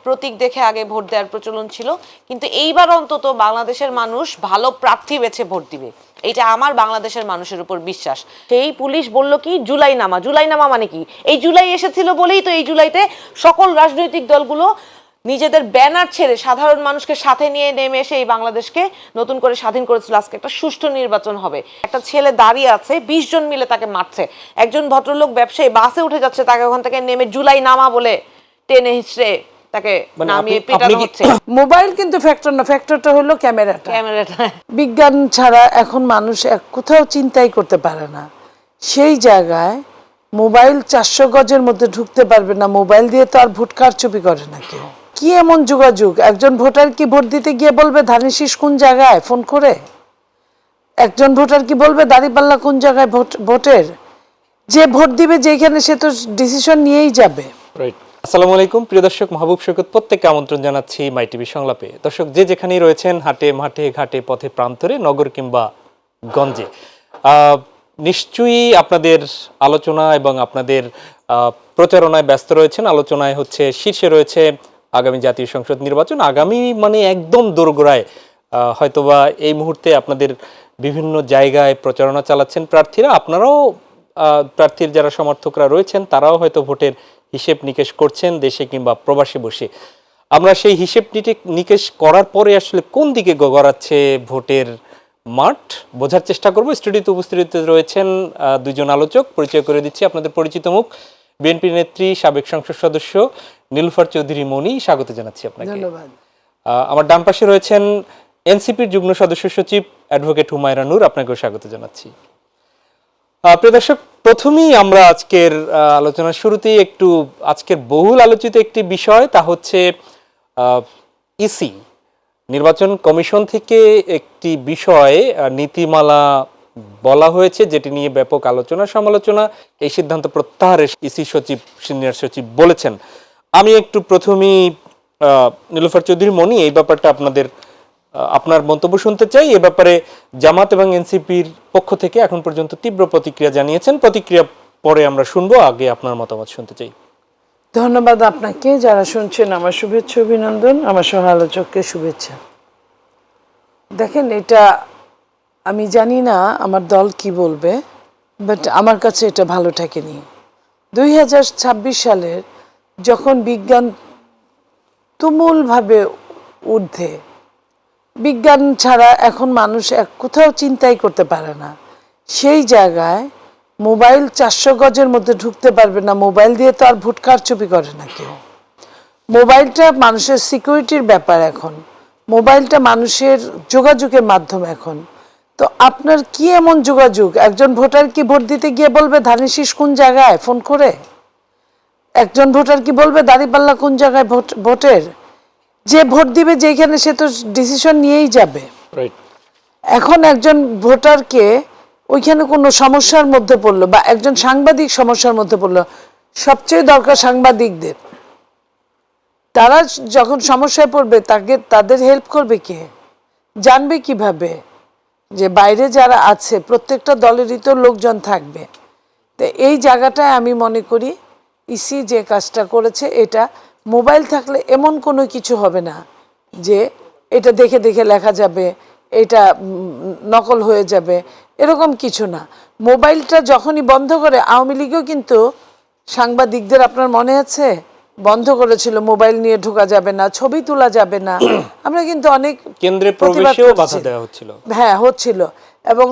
প্রতীক দেখে আগে ভোট দেওয়ার প্রচলন ছিল, কিন্তু এইবার অন্তত বাংলাদেশের মানুষ ভালো প্রার্থী বেছে ভোট দিবে, এটা আমার বাংলাদেশের মানুষের উপর বিশ্বাস। সেই পুলিশ বলল কি জুলাই নামা, জুলাই নামা মানে কি? এই জুলাই এসেছিল বলেই তো এই জুলাইতে সকল রাজনৈতিক দলগুলো নিজেদের ব্যানার ছেড়ে সাধারণ মানুষকে সাথে নিয়ে নেমে এসে এই বাংলাদেশকে নতুন করে স্বাধীন করেছিল। আজকে একটা সুষ্ঠু নির্বাচন হবে। একটা ছেলে দাঁড়িয়ে আছে, 20 জন মিলে তাকে মারছে। একজন ভদ্রলোক ব্যবসায়ী বাসে উঠে যাচ্ছে, তাকে ওখান থেকে নেমে জুলাই নামা বলে টেনে হিচড়ে তাকে নামিয়ে পেটানো হচ্ছে। মোবাইল কিন্তু ফ্যাক্টর না, ফ্যাক্টরটা হলো ক্যামেরাটা। বিজ্ঞান ছাড়া এখন মানুষ কোথাও চিন্তাই করতে পারে না। সেই জায়গায় মোবাইল 400 গজের মধ্যে ঢুকতে পারবে না, মোবাইল দিয়ে তো আর ভোট কারচুপি করে না কেউ। কি এমন যোগাযোগ? একজন ভোটার কি ভোট দিতে গিয়ে বলবে ধানের শীষ কোন জায়গায় ফোন করে? একজন ভোটার কি বলবে দাঁড়িপাল্লা কোন জায়গায় ভোটের? যে ভোট দিবে যেখানে, সে তো ডিসিশন নিয়েই যাবে। রাইট। আসসালামু আলাইকুম প্রিয় দর্শক, মাহবুব সৈকত প্রত্যেককে আমন্ত্রণ জানাচ্ছি মাই টিভি সংলাপে। দর্শক যে যেখানেই রয়েছেন, হাটে মাঠে ঘাটে পথে প্রান্তরে, নগর কিংবা গঞ্জে, নিশ্চয়ই আপনাদের আলোচনা এবং আপনাদের প্রচারণায় ব্যস্ত রয়েছেন। আলোচনায় হচ্ছে শীর্ষে রয়েছে আগামী জাতীয় সংসদ নির্বাচন। আগামী মানে একদম দোরগোড়ায়, হয়তোবা এই মুহূর্তে আপনাদের বিভিন্ন জায়গায় প্রচারণা চালাচ্ছেন প্রার্থীরা। আপনারাও প্রার্থীর যারা সমর্থকরা রয়েছেন তারাও হয়তো ভোটের হিসেব নিকেশ করছেন দেশে কিংবা প্রবাসে বসে। আমরা সেই হিসেব নিকেশ করার পরে আসলে কোন দিকে গড়াচ্ছে ভোটের মাঠ বোঝার চেষ্টা করব। স্টুডিওতে উপস্থিত রয়েছেন দুজন আলোচক। পরিচয় করে দিচ্ছি, আপনাদের পরিচিত মুখ, বিএনপি নেত্রী সাবেক সংসদ সদস্য নীলুফার চৌধুরী মনি, স্বাগত জানাচ্ছি আপনাকে। ধন্যবাদ। আমার ডান পাশে রয়েছেন এনসিপির যুগ্ম সদস্য সচিব অ্যাডভোকেট হুমায়রা নূর, আপনাকেও স্বাগত জানাচ্ছি। প্রিয় দর্শক, প্রথমেই আমরা আজকের আলোচনার শুরুতেই একটু আজকের বহুল আলোচিত একটি বিষয়, তা হচ্ছে ইসি নির্বাচন কমিশন থেকে একটি বিষয় নীতিমালা বলা হয়েছে, যেটি নিয়ে ব্যাপক আলোচনা সমালোচনা। এই সিদ্ধান্ত প্রত্যাহারের ইসি সচিব, সিনিয়র সচিব বলেছেন। আমি একটু প্রথমেই নীলুফার চৌধুরী মনি, এই ব্যাপারটা আপনার মন্তব্য শুনতে চাই। এ ব্যাপারে জামাত এবং এনসিপির পক্ষ থেকে এখন পর্যন্ত তীব্র প্রতিক্রিয়া জানিয়েছেন। প্রতিক্রিয়া পরে আমরা শুনবো, আগে আপনার মতামত শুনতে চাই। ধন্যবাদ আপনাকে। যারা শুনছেন আমার শুভেচ্ছা অভিনন্দন, আমার সহ আলোচককে শুভেচ্ছা। দেখেন, এটা আমি জানি না আমার দল কি বলবে, বাট আমার কাছে এটা ভালো ঠেকেনি। 2026 সালের যখন বিজ্ঞান তুমুলভাবে ঊর্ধ্বে, বিজ্ঞান ছাড়া এখন মানুষ কোথাও চিন্তাই করতে পারে না, সেই জায়গায় মোবাইল 400 গজের মধ্যে ঢুকতে পারবে না, মোবাইল দিয়ে তো আর ভোট কারচুপি করে না কেউ। মোবাইলটা মানুষের সিকিউরিটির ব্যাপার এখন, মোবাইলটা মানুষের যোগাযোগের মাধ্যম এখন। তো আপনার কি এমন যোগাযোগ? একজন ভোটার কি ভোট দিতে গিয়ে বলবে ধানের শীষ কোন জায়গায় ফোন করে? একজন ভোটার কি বলবে দাঁড়িপাল্লা কোন জায়গায় ভোটের? যে ভোট দিবে যেখানে, সে তো ডিসিশন নিয়েই যাবে। এখন একজন ভোটারকে ওইখানে কোনো সমস্যার মধ্যে পড়লো, বা একজন সাংবাদিক সমস্যার মধ্যে পড়লো, সবচেয়ে দরকার সাংবাদিকদের। তারা যখন সমস্যায় পড়বে তাদের হেল্প করবে কে? জানবে কিভাবে যে বাইরে যারা আছে প্রত্যেকটা দলেরই তো লোকজন থাকবে। তো এই জায়গাটায় আমি মনে করি ইসি যে কাজটা করেছে, এটা মোবাইল থাকলে এমন কোনো কিছু হবে না যে এটা দেখে দেখে লেখা যাবে, এটা নকল হয়ে যাবে, এরকম কিছু না। মোবাইলটা যখনই বন্ধ করে, আওয়ামী লীগও কিন্তু সাংবাদিকদের, আপনার মনে আছে, বন্ধ করেছিল, মোবাইল নিয়ে ঢোকা যাবে না, ছবি তোলা যাবে না। আমরা কিন্তু অনেক কেন্দ্রে প্রবেশেও বাধা দেওয়া হচ্ছিল। হ্যাঁ, হচ্ছিল। এবং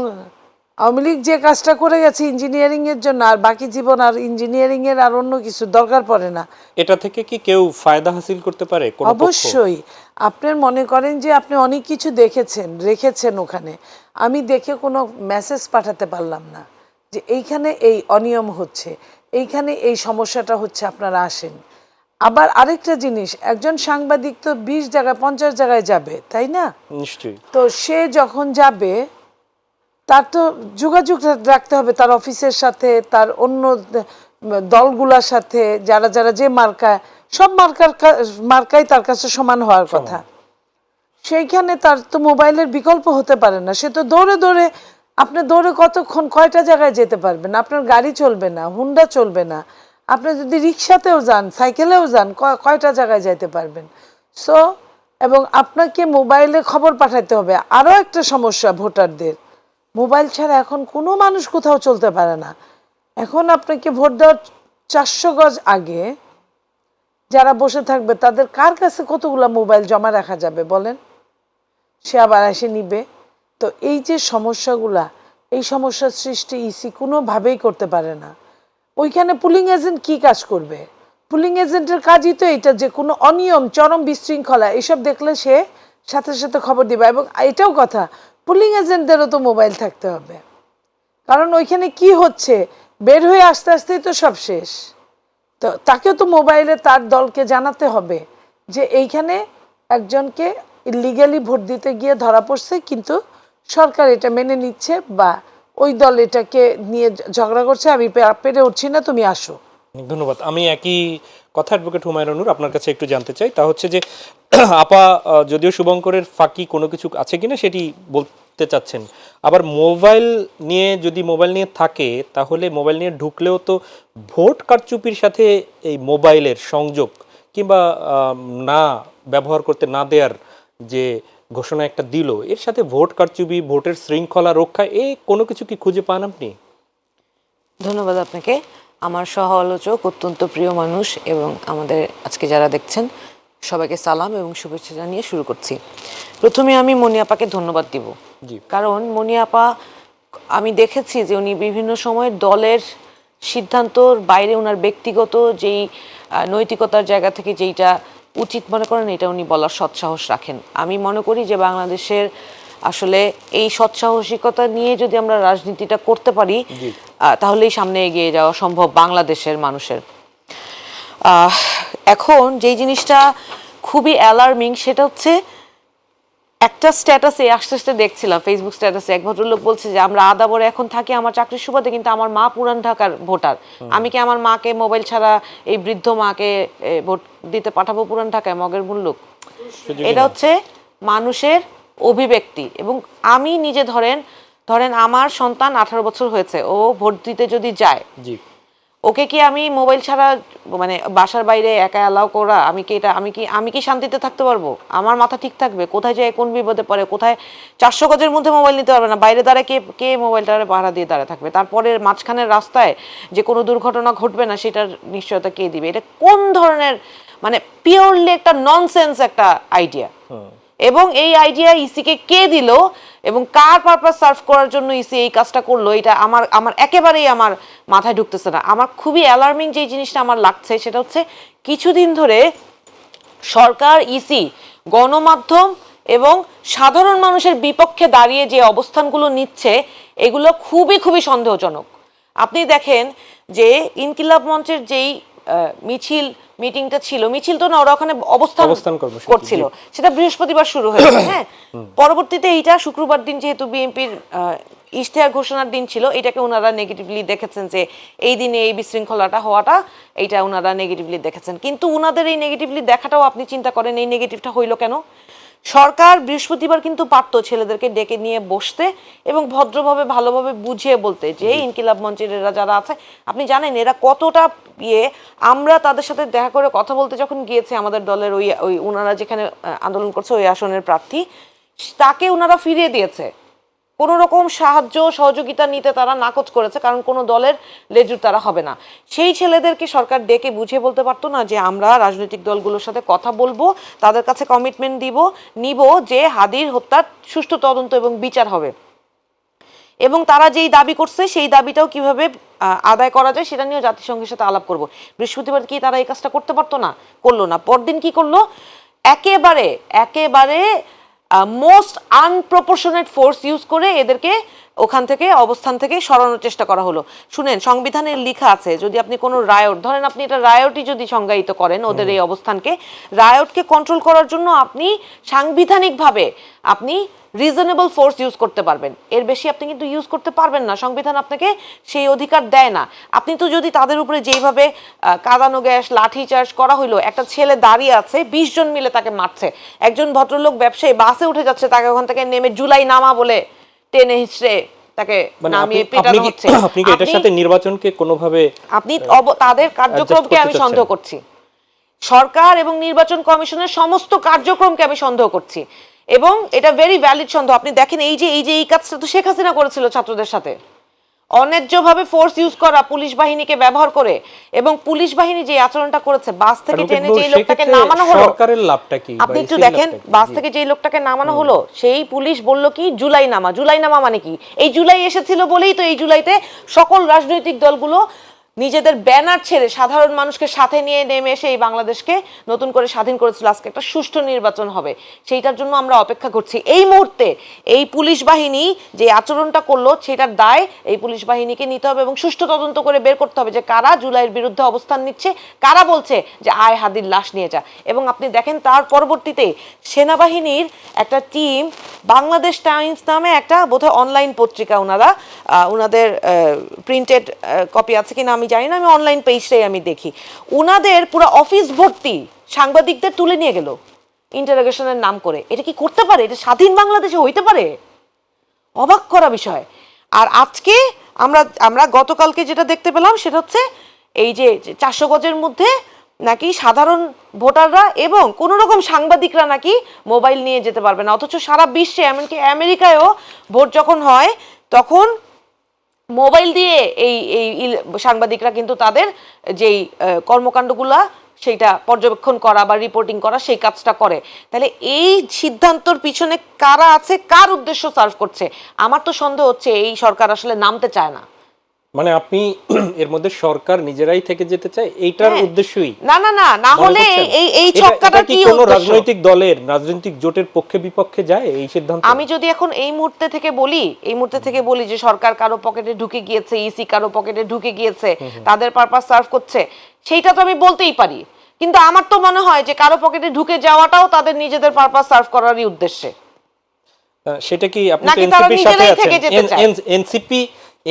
আওয়ামী লীগ যে কাজটা করে গেছে ইঞ্জিনিয়ারিং এর জন্য, আর বাকি জীবন আর ইঞ্জিনিয়ারিং এর আর অন্য কিছু দরকার পড়ে না। এটা থেকে কি কেউ ফায়দা হাসিল করতে পারে? অবশ্যই। আপনার মনে করেন যে আপনি অনেক কিছু দেখেছেন, রেখেছেন ওখানে, আমি দেখে কোনো মেসেজ পাঠাতে পারলাম না যে এইখানে এই অনিয়ম হচ্ছে, এইখানে এই সমস্যাটা হচ্ছে, আপনারা আসেন। আবার আরেকটা জিনিস, একজন সাংবাদিক তো 20 জায়গায় 50 জায়গায় যাবে, তাই না? নিশ্চয়ই। তো সে যখন যাবে, তার তো যোগাযোগ রাখতে হবে তার অফিসের সাথে, তার অন্য দলগুলোর সাথে, যারা যারা যে মার্কা, সব মার্কাই তার কাছে সমান হওয়ার কথা। সেইখানে তার তো মোবাইলের বিকল্প হতে পারে না। সে তো দৌড়ে দৌড়ে, আপনি দৌড়ে কতক্ষণ কয়টা জায়গায় যেতে পারবেন? আপনার গাড়ি চলবে না, হুন্ডা চলবে না, আপনি যদি রিক্সাতেও যান, সাইকেলেও যান, কয়টা জায়গায় যাইতে পারবেন? সো এবং আপনাকে মোবাইলে খবর পাঠাতে হবে। আরও একটা সমস্যা ভোটারদের, মোবাইল ছাড়া এখন কোনো মানুষ কোথাও চলতে পারে না। এখন আপনাকে ভোট দেওয়ার 400 গজ আগে যারা বসে থাকবে তাদের কার কাছে কতগুলো মোবাইল জমা রাখা যাবে বলেন? সে আবার এসে নিবে। তো এই যে সমস্যাগুলা, এই সমস্যার সৃষ্টি ইসি কোনোভাবেই করতে পারে না। ওইখানে পুলিং এজেন্ট কি কাজ করবে? পুলিং এজেন্টের কাজই তো এটা, যে কোনো অনিয়ম, চরম বিশৃঙ্খলা এসব দেখলে সে সাথে সাথে খবর দিবে। এবং এটাও কথা, পুলিং এজেন্টদেরও তো মোবাইল থাকতে হবে, কারণ ওইখানে কি হচ্ছে বের হয়ে আস্তে আস্তেই তো সব শেষ। তো তাকেও তো মোবাইলে তার দলকে জানাতে হবে যে এইখানে একজনকে ইলিগালি ভোট দিতে গিয়ে ধরা পড়ছে, কিন্তু সরকার এটা মেনে নিচ্ছে, বা ওই দল এটাকে নিয়ে ঝগড়া করছে, আমি পেরে উঠছি না, তুমি আসো। ধন্যবাদ। আমি একই কথা অ্যাডভোকেট হুমায়ুনুর আপনার কাছে একটু জানতে চাই, তা হচ্ছে যে আপা যদিও শুভঙ্করের ফাঁকি কোনো কিছু আছে কিনা সেটি বলতে চাচ্ছেন, আবার মোবাইল নিয়ে যদি মোবাইল নিয়ে থাকে তাহলে মোবাইল নিয়ে ঢুকলেও তো ভোট কারচুপির সাথে এই মোবাইলের সংযোগ কিংবা না ব্যবহার করতে না দেওয়ার যে ঘোষণা একটা দিল, এর সাথে ভোট কারচুপি, ভোটের শৃঙ্খলা রক্ষা, এই কোনো কিছু কি খুঁজে পান আপনি? ধন্যবাদ আপনাকে। আমার সহ আলোচক, অত্যন্ত প্রিয় মানুষ, এবং আমাদের আজকে যারা দেখছেন সবাইকে সালাম এবং শুভেচ্ছা জানিয়ে শুরু করছি। প্রথমে আমি মনি আপাকে ধন্যবাদ দিব, কারণ মনি আপা, আমি দেখেছি যে উনি বিভিন্ন সময় দলের সিদ্ধান্তর বাইরে ওনার ব্যক্তিগত যেই নৈতিকতার জায়গা থেকে যেইটা উচিত মনে করেন এটা উনি বলার সৎসাহস রাখেন। আমি মনে করি যে বাংলাদেশের আসলে এই সৎসাহসিকতা নিয়ে যদি আমরা রাজনীতিটা করতে পারি তাহলেই সামনে এগিয়ে যাওয়া সম্ভব বাংলাদেশের মানুষের। এখন যেই জিনিসটা খুবই অ্যালার্মিং সেটা হচ্ছে একটা স্ট্যাটাসে আস্তে আস্তে দেখছিলাম, ফেসবুক স্ট্যাটাসে এক ভদ্রলোক বলছে যে আমরা আদাবরে এখন থাকি আমার চাকরির সুবাদে, কিন্তু আমার মা পুরান ঢাকার ভোটার, আমি কি আমার মাকে মোবাইল ছাড়া, এই বৃদ্ধ মাকে ভোট দিতে পাঠাবো পুরান ঢাকায় মগের মুল্লুক? এটা হচ্ছে মানুষের অভিব্যক্তি। এবং আমি নিজে ধরেন আমার সন্তান 18 বছর হয়েছে, ও ভোট দিতে যদি যায়, ওকে কি আমি মোবাইল ছাড়া মানে বাসার বাইরে একা অ্যালাউ করা, আমি কি শান্তিতে থাকতে পারবো? আমার মাথা ঠিক থাকবে? কোথায় যায় কোন বিপদে পড়ে, কোথায় 400 গজের মধ্যে মোবাইল নিতে পারবে না, বাইরে দাঁড়ায় কে মোবাইলটা পাহারা দিয়ে দাঁড়ায় থাকবে? তারপরে মাঝখানের রাস্তায় যে কোনো দুর্ঘটনা ঘটবে না সেটার নিশ্চয়তা কে দিবে? এটা কোন ধরনের মানে পিওরলি একটা ননসেন্স একটা আইডিয়া। এবং এই আইডিয়া ইসিকে কে দিল এবং কার পারপাস সার্ভ করার জন্য ইসি এই কাজটা করলো, এটা আমার একেবারেই আমার মাথায় ঢুকতেছে না। আমার খুবই অ্যালার্মিং যে জিনিসটা আমার লাগছে সেটা হচ্ছে কিছুদিন ধরে সরকার, ইসি, গণমাধ্যম এবং সাধারণ মানুষের বিপক্ষে দাঁড়িয়ে যে অবস্থানগুলো নিচ্ছে এগুলো খুবই খুবই সন্দেহজনক। আপনি দেখেন যে ইনকিলাব মঞ্চের যেই মিটিংটা ছিল, মিছিল তো না, ওরা ওখানে অবস্থান করছিল, সেটা বৃহস্পতিবার শুরু হয়েছে। হ্যাঁ, পরবর্তীতে এইটা শুক্রবার দিন যেহেতু বিএনপির ইশতেহার ঘোষণার দিন ছিল, এটাকে ওনারা নেগেটিভলি দেখেছেন, যে এই দিনে এই বিশৃঙ্খলাটা হওয়াটা এইটা ওনারা নেগেটিভলি দেখেছেন। কিন্তু ওনাদের এই নেগেটিভলি দেখাটাও আপনি চিন্তা করেন এই নেগেটিভটা হইলো কেন? সরকার বৃহস্পতিবার কিন্তু পারতো ছেলেদেরকে ডেকে নিয়ে বসতে এবং ভদ্রভাবে ভালোভাবে বুঝিয়ে বলতে যে ইনকিলাব মঞ্চের এরা যারা আছে, আপনি জানেন এরা কতটা আমরা তাদের সাথে দেখা করে কথা বলতে যখন গিয়েছে, আমাদের দলের ওই ওনারা যেখানে আন্দোলন করছে ওই আসনের প্রার্থী, তাকে ওনারা ফিরিয়ে দিয়েছে। কোনো রকম সাহায্য সহযোগিতা নিতে তারা নাকচ করেছে, কারণ কোনো দলের লেজুর তারা হবে না। সেই ছেলেদেরকে সরকার ডেকে বুঝিয়ে বলতে পারতো না যে আমরা রাজনৈতিক দলগুলোর সাথে কথা বলবো, তাদের কাছে কমিটমেন্ট নিব যে হাদির হত্যার সুষ্ঠু তদন্ত এবং বিচার হবে, এবং তারা যেই দাবি করছে সেই দাবিটাও কিভাবে আদায় করা যায় সেটা নিয়েও জাতিসংঘের সাথে আলাপ করব। বৃহস্পতিবার কি তারা এই কাজটা করতে পারতো না? করলো না। পরদিন কি করলো? একেবারে মোস্ট আনপ্রপোর্শনেট ফোর্স ইউজ করে এদেরকে ওখান থেকে অবস্থান থেকে সরানোর চেষ্টা করা হলো। শুনেন, সংবিধানে লেখা আছে যদি আপনি কোনো রায়ট, ধরেন আপনি এটা রায়টই যদি সংজ্ঞায়িত করেন ওদের এই অবস্থানকে, রায়টকে কন্ট্রোল করার জন্য আপনি সাংবিধানিকভাবে আপনি রিজনেবল ফোর্স ইউজ করতে পারবেন, এর বেশি আপনি কিন্তু ইউজ করতে পারবেন না। সংবিধান আপনাকে সেই অধিকার দেয় না। আপনি তো যদি তাদের উপরে যেইভাবে কাঁদানো গ্যাস, লাঠি চার্জ করা হইলো, একটা ছেলে দাঁড়িয়ে আছে 20 জন মিলে তাকে মারছে, একজন ভদ্রলোক ব্যবসায়ী বাসে উঠে যাচ্ছে, তাকে ওখান থেকে নেমে জুলাই নামা বলে টেনে হিচড়ে তাকে মানে নামিয়ে আপনি পেটানো কি হচ্ছে। আপনি কি এটার সাথে নির্বাচনকে কোনোভাবে আপনি তাদের কার্যক্রমকে আমি করতে সন্দেহ চাচ্ছেন? করছি, সরকার এবং নির্বাচন কমিশনের সমস্ত কার্যক্রমকে আমি সন্দেহ করছি, এবং এটা ভেরি ভ্যালিড সন্দেহ। আপনি দেখেন এই কাজটা তো শেখ হাসিনা করেছিল ছাত্রদের সাথে, অন্যায্যভাবে ফোর্স ইউজ করা, পুলিশ বাহিনীকে ব্যবহার করে, এবং পুলিশ বাহিনী যে আচরণটা করেছে, বাস থেকে টেনে যে লোকটাকে নামানো হলো, সরকারের লাভটা কি? আপনি একটু দেখেন, বাস থেকে যে লোকটাকে নামানো হলো, সেই পুলিশ বলল কি জুলাই নামা। জুলাই নামা মানে কি? এই জুলাই এসেছিল বলেই তো এই জুলাইতে সকল রাজনৈতিক দলগুলো নিজেদের ব্যানার ছেড়ে সাধারণ মানুষকে সাথে নিয়ে নেমে এসে এই বাংলাদেশকে নতুন করে স্বাধীন করেছিল। আজকে একটা সুষ্ঠু নির্বাচন হবে, সেইটার জন্য আমরা অপেক্ষা করছি। এই মুহূর্তে এই পুলিশ বাহিনী যে আচরণটা করলো, সেটার দায় এই পুলিশ বাহিনীকে নিতে হবে এবং সুষ্ঠু তদন্ত করে বের করতে হবে যে কারা জুলাইয়ের বিরুদ্ধে অবস্থান নিচ্ছে, কারা বলছে যে আয় হাদির লাশ নিয়ে যা। এবং আপনি দেখেন তার পরবর্তীতে সেনাবাহিনীর একটা টিম, বাংলাদেশ টাইমস নামে একটা বোধহয় অনলাইন পত্রিকা, ওনাদের প্রিন্টেড কপি আছে কিনা আমি জানি না, আমি অনলাইন পেজটাই আমি দেখি, উনাদের পুরো অফিস ভর্তি সাংবাদিকদের তুলে নিয়ে গেল ইন্টারোগেশনের নাম করে। এটা কি করতে পারে? এটা স্বাধীন বাংলাদেশে হইতে পারে? অবাক করা বিষয়। আর আজকে আমরা গতকালকে যেটা দেখতে পেলাম সেটা হচ্ছে এই যে 400 গজের মধ্যে নাকি সাধারণ ভোটাররা এবং কোনো রকম সাংবাদিকরা নাকি মোবাইল নিয়ে যেতে পারবে না, অথচ সারা বিশ্বে এমনকি আমেরিকায়ও ভোট যখন হয় তখন মোবাইল দিয়ে এই এই সাংবাদিকরা কিন্তু তাদের যেই কর্মকাণ্ডগুলা সেইটা পর্যবেক্ষণ করা বা রিপোর্টিং করা সেই কাজটা করে। তাহলে এই সিদ্ধান্তর পিছনে কারা আছে, কার উদ্দেশ্য সার্ভ করছে? আমার তো সন্দেহ হচ্ছে এই সরকার আসলে নামতে চায় না। মানে আপনি এর মধ্যে সরকার নিজেরাই থেকে যেতে চায়, এইটার উদ্দেশ্যই? না না না, না হলে এই ছক্কাটা কি কোনো উদ্দেশ্য? রাজনৈতিক দলের রাজনৈতিক জোটের পক্ষে বিপক্ষে যায় এই সিদ্ধান্ত? আমি যদি এখন এই মুহূর্তে থেকে বলি যে সরকার কারো পকেটে ঢুকে গিয়েছে, ইসি কারো পকেটে ঢুকে গিয়েছে, তাদের পারপাস সার্ভ করছে, সেইটা তো আমি বলতেই পারি। কিন্তু আমার তো মনে হয় যে কারো পকেটে ঢুকে যাওয়াটাও তাদের নিজেদের পারপাস সার্ভ করারই উদ্দেশ্যে। সেটা কি আপনি নাকি তারা এনসিপির সাথে নিজেরাই আছেন? থেকে যেতে চায়?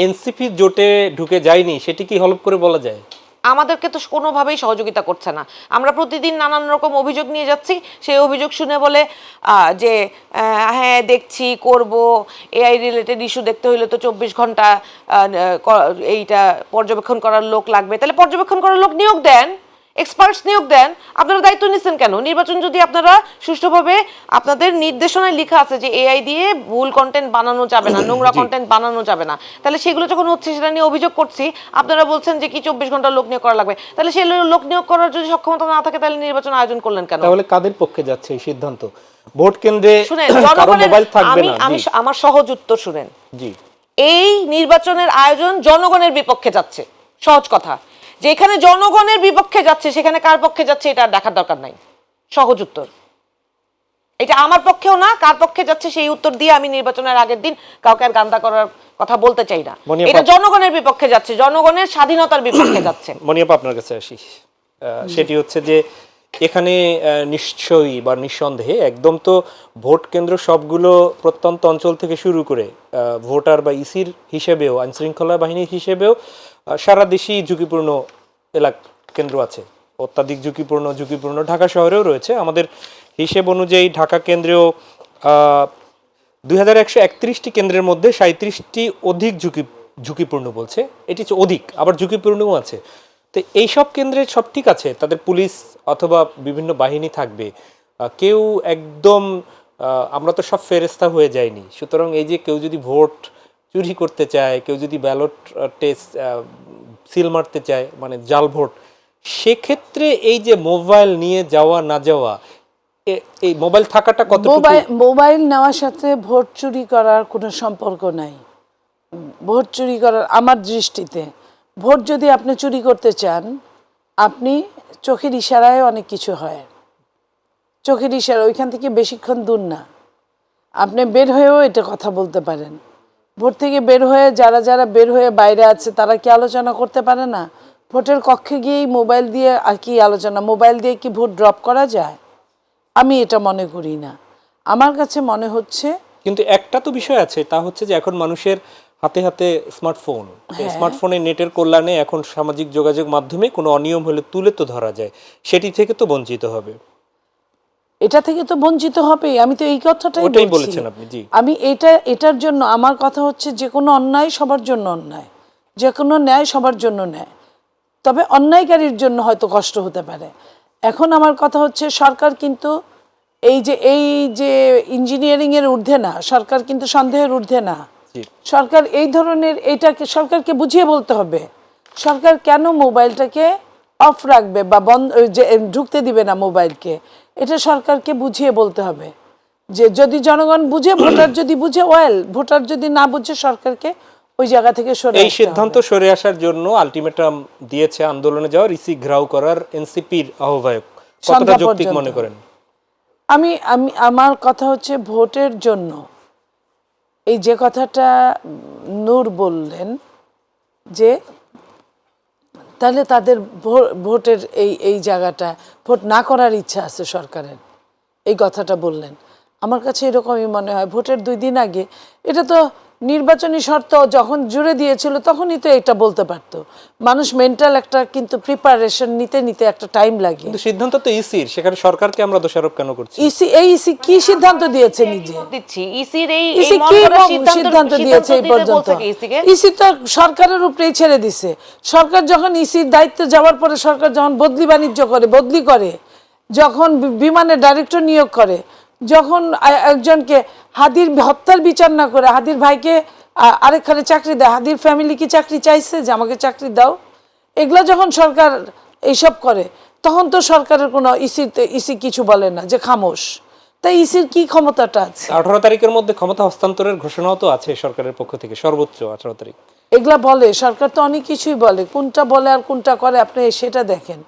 এনসিপি জোটে ঢুকে যায়নি, সেটি কি হলফ করে বলা যায়? আমাদেরকে তো কোনোভাবেই সহযোগিতা করছে না। আমরা প্রতিদিন নানান রকম অভিযোগ নিয়ে যাচ্ছি, সেই অভিযোগ শুনে বলে যে হ্যাঁ দেখছি, করব, এআই রিলেটেড ইস্যু দেখতে হইলে তো 24 ঘন্টা এইটা পর্যবেক্ষণ করার লোক লাগবে। তাহলে পর্যবেক্ষণ করার লোক নিয়োগ দেন, এক্সপার্টস নিয়োগ দেন। আপনারা দায়িত্ব নিচ্ছেন কেন? নির্বাচন যদি আপনারা সুষ্ঠুভাবে, আপনাদের নির্দেশনায় লেখা আছে যে এআই দিয়ে ভুল কন্টেন্ট বানানো যাবে না, নোংরা কন্টেন্ট বানানো যাবে না, তাহলে সেগুলো যখন হচ্ছে সেটা নিয়ে অভিযোগ করছি, আপনারা বলছেন যে কি 24 ঘন্টা লোক নিয়োগ করা লাগবে। তাহলে সেই লোক নিয়োগ করার যদি সক্ষমতা না থাকে তাহলে নির্বাচন আয়োজন করলেন কেন? তাহলে কাদের পক্ষে যাচ্ছে এই সিদ্ধান্ত? ভোট কেন্দ্রে শুনেন, কারো মোবাইল থাকবে না? আমি আমার সহজ উত্তর শুনেন। জি, এই নির্বাচনের আয়োজন জনগণের বিপক্ষে যাচ্ছে, সহজ কথা। যেখানে জনগণের বিপক্ষে যাচ্ছে সেখানে কার পক্ষে যাচ্ছে এটা দেখার দরকার নাই, সহজ উত্তর। এটা আমার পক্ষেও না, কার পক্ষে যাচ্ছে সেই উত্তর দিয়ে আমি নির্বাচনের আগের দিন কাউকে আর গান্দা করার কথা বলতে চাই না। এটা জনগণের বিপক্ষে যাচ্ছে, জনগণের স্বাধীনতার বিপক্ষে যাচ্ছে। মনিয়াপা আপনার কাছে আসি। সেটি হচ্ছে যে এখানে নিশ্চয়ই বা নিঃসন্দেহে একদম তো ভোট কেন্দ্র সবগুলো প্রত্যন্ত অঞ্চল থেকে শুরু করে ভোটার বা ইসির হিসেবেও, আইনশৃঙ্খলা বাহিনীর হিসেবেও সারা দেশেই ঝুঁকিপূর্ণ কেন্দ্র আছে। অত্যাধিক ঝুঁকিপূর্ণ ঢাকা শহরেও রয়েছে। আমাদের হিসেব অনুযায়ী ঢাকা কেন্দ্রেও 2131টি কেন্দ্রের মধ্যে 37টি অধিক ঝুঁকিপূর্ণ বলছে। এটি হচ্ছে অধিক, আবার ঝুঁকিপূর্ণও আছে। তো এইসব কেন্দ্রে সব ঠিক আছে, তাদের পুলিশ অথবা বিভিন্ন বাহিনী থাকবে, কেউ একদম আমরা তো সব ফেরেস্তা হয়ে যায়নি। সুতরাং এই যে কেউ যদি ভোট চুরি করতে চায়, কেউ যদি ব্যালট টেস্ট সিল মারতে চায়, মানে জাল ভোট, সেক্ষেত্রে এই যে মোবাইল নিয়ে যাওয়া না যাওয়া, এই মোবাইল থাকাটা কত? মোবাইল নেওয়ার সাথে ভোট চুরি করার কোনো সম্পর্ক নাই। ভোট চুরি করার, আমার দৃষ্টিতে, ভোট যদি আপনি চুরি করতে চান, আপনি চোখের ইশারায় অনেক কিছু হয়। চোখের ইশারা ওইখান থেকে বেশিক্ষণ দূর না, আপনি বের হয়েও এটা কথা বলতে পারেন। ভোট থেকে বের হয়ে যারা বের হয়ে বাইরে আছে তারা কি আলোচনা করতে পারে না? ভোটের কক্ষে গিয়েই মোবাইল দিয়ে আর কি আলোচনা? মোবাইল দিয়ে কি ভোট ড্রপ করা যায়? আমি এটা মনে করি না। আমার কাছে মনে হচ্ছে, কিন্তু একটা তো বিষয় আছে, তা হচ্ছে যে এখন মানুষের হাতে হাতে স্মার্টফোন, স্মার্টফোনে নেটের কল্যাণে এখন সামাজিক যোগাযোগ মাধ্যমে কোনো অনিয়ম হলে তুলে তো ধরা যায়, সেটি থেকে তো বঞ্চিত হবে। এটা থেকে তো বঞ্চিত হবেই। আমি তো এই কথাটাই ওটাই বলছি। বলেছেন আপনি, জি। আমি এটার জন্য আমার কথা হচ্ছে যে কোনো অন্যায় সবার জন্য অন্যায়, যে কোনো ন্যায় সবার জন্য ন্যায়, তবে অন্যায়কারীর জন্য হয়তো কষ্ট হতে পারে। এখন আমার কথা হচ্ছে সরকার কিন্তু এই যে ইঞ্জিনিয়ারিং এর ঊর্ধ্বে না, সরকার কিন্তু সন্দেহের ঊর্ধ্বে না। জি। সরকার এই ধরনের এটাকে সরকারকে বুঝিয়ে বলতে হবে সরকার কেন মোবাইলটাকে অফ রাখবে বা বন্ধ যে ঢুকতে দিবে না মোবাইলকে, এটা সরকারকে বুঝিয়ে বলতে হবে। যে যদি জনগণ বুঝে, ভোটার যদি বুঝে ওয়েল, ভোটার যদি না বুঝে সরকারকে ওই জায়গা থেকে সরে এই আসতে সিদ্ধান্ত হবে। সরে আসার জন্য আলটিমেটাম দিয়েছে আন্দোলনে যাওয়ার ইসি ঘেরাও করার এনসিপির আহ্বায়ক, কতটা সন্ধ্যা যৌক্তিক পর্যন্ত। মনে করেন? আমি আমি আমার কথা হচ্ছে ভোটের জন্য এই যে কথাটা নূর বললেন যে তাহলে তাদের ভোটের এই জায়গাটা ভোট না করার ইচ্ছা আছে সরকারের, এই কথাটা বললেন। আমার কাছে এরকমই মনে হয়। ভোটের 2 দিন আগে এটা তো নির্বাচনী শর্ত যখন জুড়ে দিয়েছিল তখনই তো এটা বলতে পারতো মানুষ। মেন্টাল একটা কিন্তু প্রিপারেশন নিতে নিতে একটা টাইম লাগে। কিন্তু সিদ্ধান্ত তো ইসির, সেখানে সরকারকে আমরা দোষারোপ কেন করছি? ইসি কি সিদ্ধান্ত দিয়েছে নিজে? দিচ্ছি ইসির এই ইসি মন কি করা সিদ্ধান্ত দিয়েছে এই দিতে পর্যন্ত? বলছে কি ইসিকে? ইসি তো সরকারের উপরেই ছেড়ে দিছে। সরকার যখন ইসির দায়িত্ব যাওয়ার পরে সরকার যখন বদলি বাণিজ্য করে, বদলি করে, যখন বিমানের ডাইরেক্টর নিয়োগ করে, যখন একজনকে হাদির হত্যার বিচার না করে হাদির ভাইকে আরেকখানে চাকরি দেয়, হাদির ফ্যামিলি কি চাকরি চাইছে যে আমাকে চাকরি দাও? এগুলা যখন সরকার এইসব করে তখন তো সরকারের কোনো ইসি কিছু বলে না, যে খামোশ। তাই ইসির কি ক্ষমতাটা আছে? 18 তারিখের মধ্যে ক্ষমতা হস্তান্তরের ঘোষণাও তো আছে সরকারের পক্ষ থেকে, সর্বোচ্চ 18 তারিখ। এগুলা বলে সরকার, তো অনেক কিছুই বলে, কোনটা বলে আর কোনটা করে আপনি সেটা দেখেন।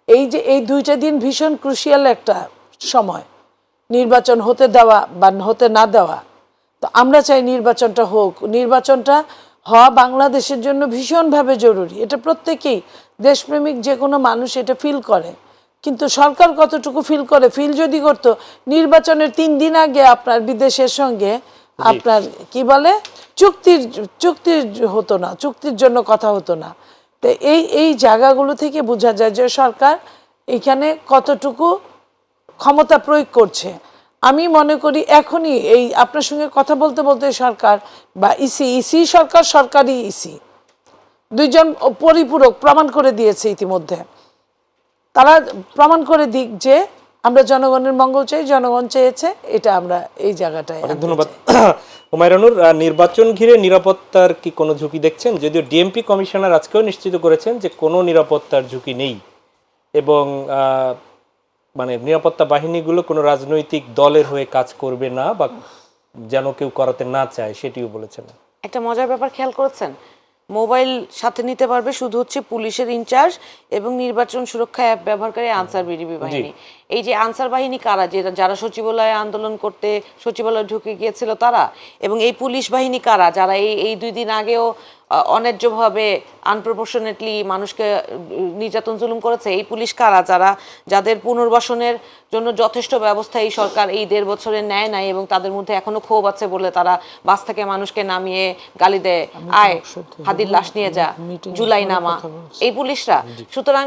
এই যে এই 2টা দিন ভীষণ ক্রুশিয়াল একটা সময়, নির্বাচন হতে দেওয়া বা হতে না দেওয়া। তো আমরা চাই নির্বাচনটা হোক। নির্বাচনটা হওয়া বাংলাদেশের জন্য ভীষণভাবে জরুরি। এটা প্রত্যেকেই, দেশপ্রেমিক যে কোনো মানুষ এটা ফিল করে। কিন্তু সরকার কতটুকু ফিল করে? ফিল যদি করতো নির্বাচনের 3 দিন আগে আপনার বিদেশের সঙ্গে আপনার কি বলে চুক্তির হতো না, চুক্তির জন্য কথা হতো না। তো এই জায়গাগুলো থেকে বোঝা যায় যে সরকার এখানে কতটুকু ক্ষমতা প্রয়োগ করছে। আমি মনে করি এখনই এই আপনার সঙ্গে কথা বলতে বলতে সরকার বা ইসি সরকার, সরকারি ইসি দুইজন পরিপূরক প্রমাণ করে দিয়েছে ইতিমধ্যে। তারা প্রমাণ করে দিক যে আমরা জনগণের মঙ্গল চাই, জনগণ চেয়েছে, এটা আমরা এই জায়গাটায়। অনেক ধন্যবাদ হুমায়রানুর। নির্বাচন ঘিরে নিরাপত্তার কি কোনো ঝুঁকি দেখছেন? যদিও ডিএমপি কমিশনার আজকেও নিশ্চিত করেছেন যে কোনো নিরাপত্তার ঝুঁকি নেই, এবং মানে নিরাপত্তা বাহিনীগুলো কোনো রাজনৈতিক দলের হয়ে কাজ করবে না বা যেন কেউ করাতে না চায় সেটিও বলেছেন। একটা মজার ব্যাপার খেয়াল করেছেন? মোবাইল সাথে নিতে পারবে শুধু হচ্ছে পুলিশের ইনচার্জ এবং নির্বাচন সুরক্ষা অ্যাপ ব্যবহারকারী আনসার বিডিবি বাহিনী। এই যে আনসার বাহিনী কারা? যারা সচিবালয়ে আন্দোলন করতে সচিবালয়ে ঢুকে গিয়েছিল তারা। এবং এই পুলিশ বাহিনী কারা? যারা এই 2 দিন আগেও অন্যায্যভাবে আনপ্রপোর্শনেটলি মানুষকে নির্যাতন জুলুম করেছে। এই পুলিশ কারা? যাদের পুনর্বাসনের জন্য যথেষ্ট ব্যবস্থা এই সরকার এই 1.5 বছরে নেয় নাই, এবং তাদের মধ্যে এখনো ক্ষোভ আছে বলে তারা বাস থেকে মানুষকে নামিয়ে গালি দেয়, আয় হাদির লাশ নিয়ে যা, জুলাই নামা, এই পুলিশরা। সুতরাং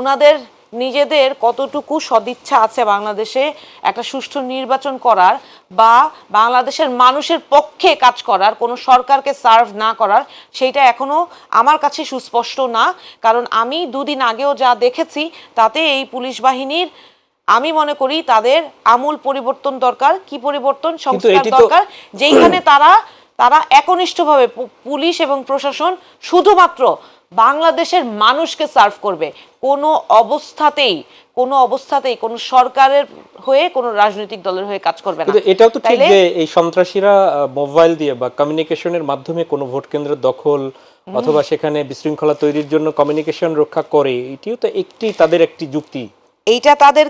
উনাদের নিজেদের কতটুকু সদিচ্ছা আছে বাংলাদেশে একটা সুষ্ঠু নির্বাচন করার বা বাংলাদেশের মানুষের পক্ষে কাজ করার, কোনো সরকারকে সার্ভ না করার, সেইটা এখনো আমার কাছে সুস্পষ্ট না। কারণ আমি 2 দিন আগেও যা দেখেছি তাতে এই পুলিশ বাহিনীর, আমি মনে করি তাদের আমূল পরিবর্তন দরকার। কি পরিবর্তন? সংস্কার দরকার, যেখানে তারা একনিষ্ঠভাবে পুলিশ এবং প্রশাসন শুধুমাত্র বাংলাদেশের মানুষকে সার্ভ করবে। কোনো অবস্থাতেই কোনো সরকারের হয়ে কোনো রাজনৈতিক দলের হয়ে কাজ করবে না। কিন্তু এটাও তো ঠিক যে এই সন্ত্রাসীরা মোবাইল দিয়ে বা কমিউনিকেশনের মাধ্যমে কোনো ভোট কেন্দ্র দখল অথবা সেখানে বিশৃঙ্খলা তৈরির জন্য কমিউনিকেশন রক্ষা করে, এটিও তো তাদের একটি যুক্তি। এইটা তাদের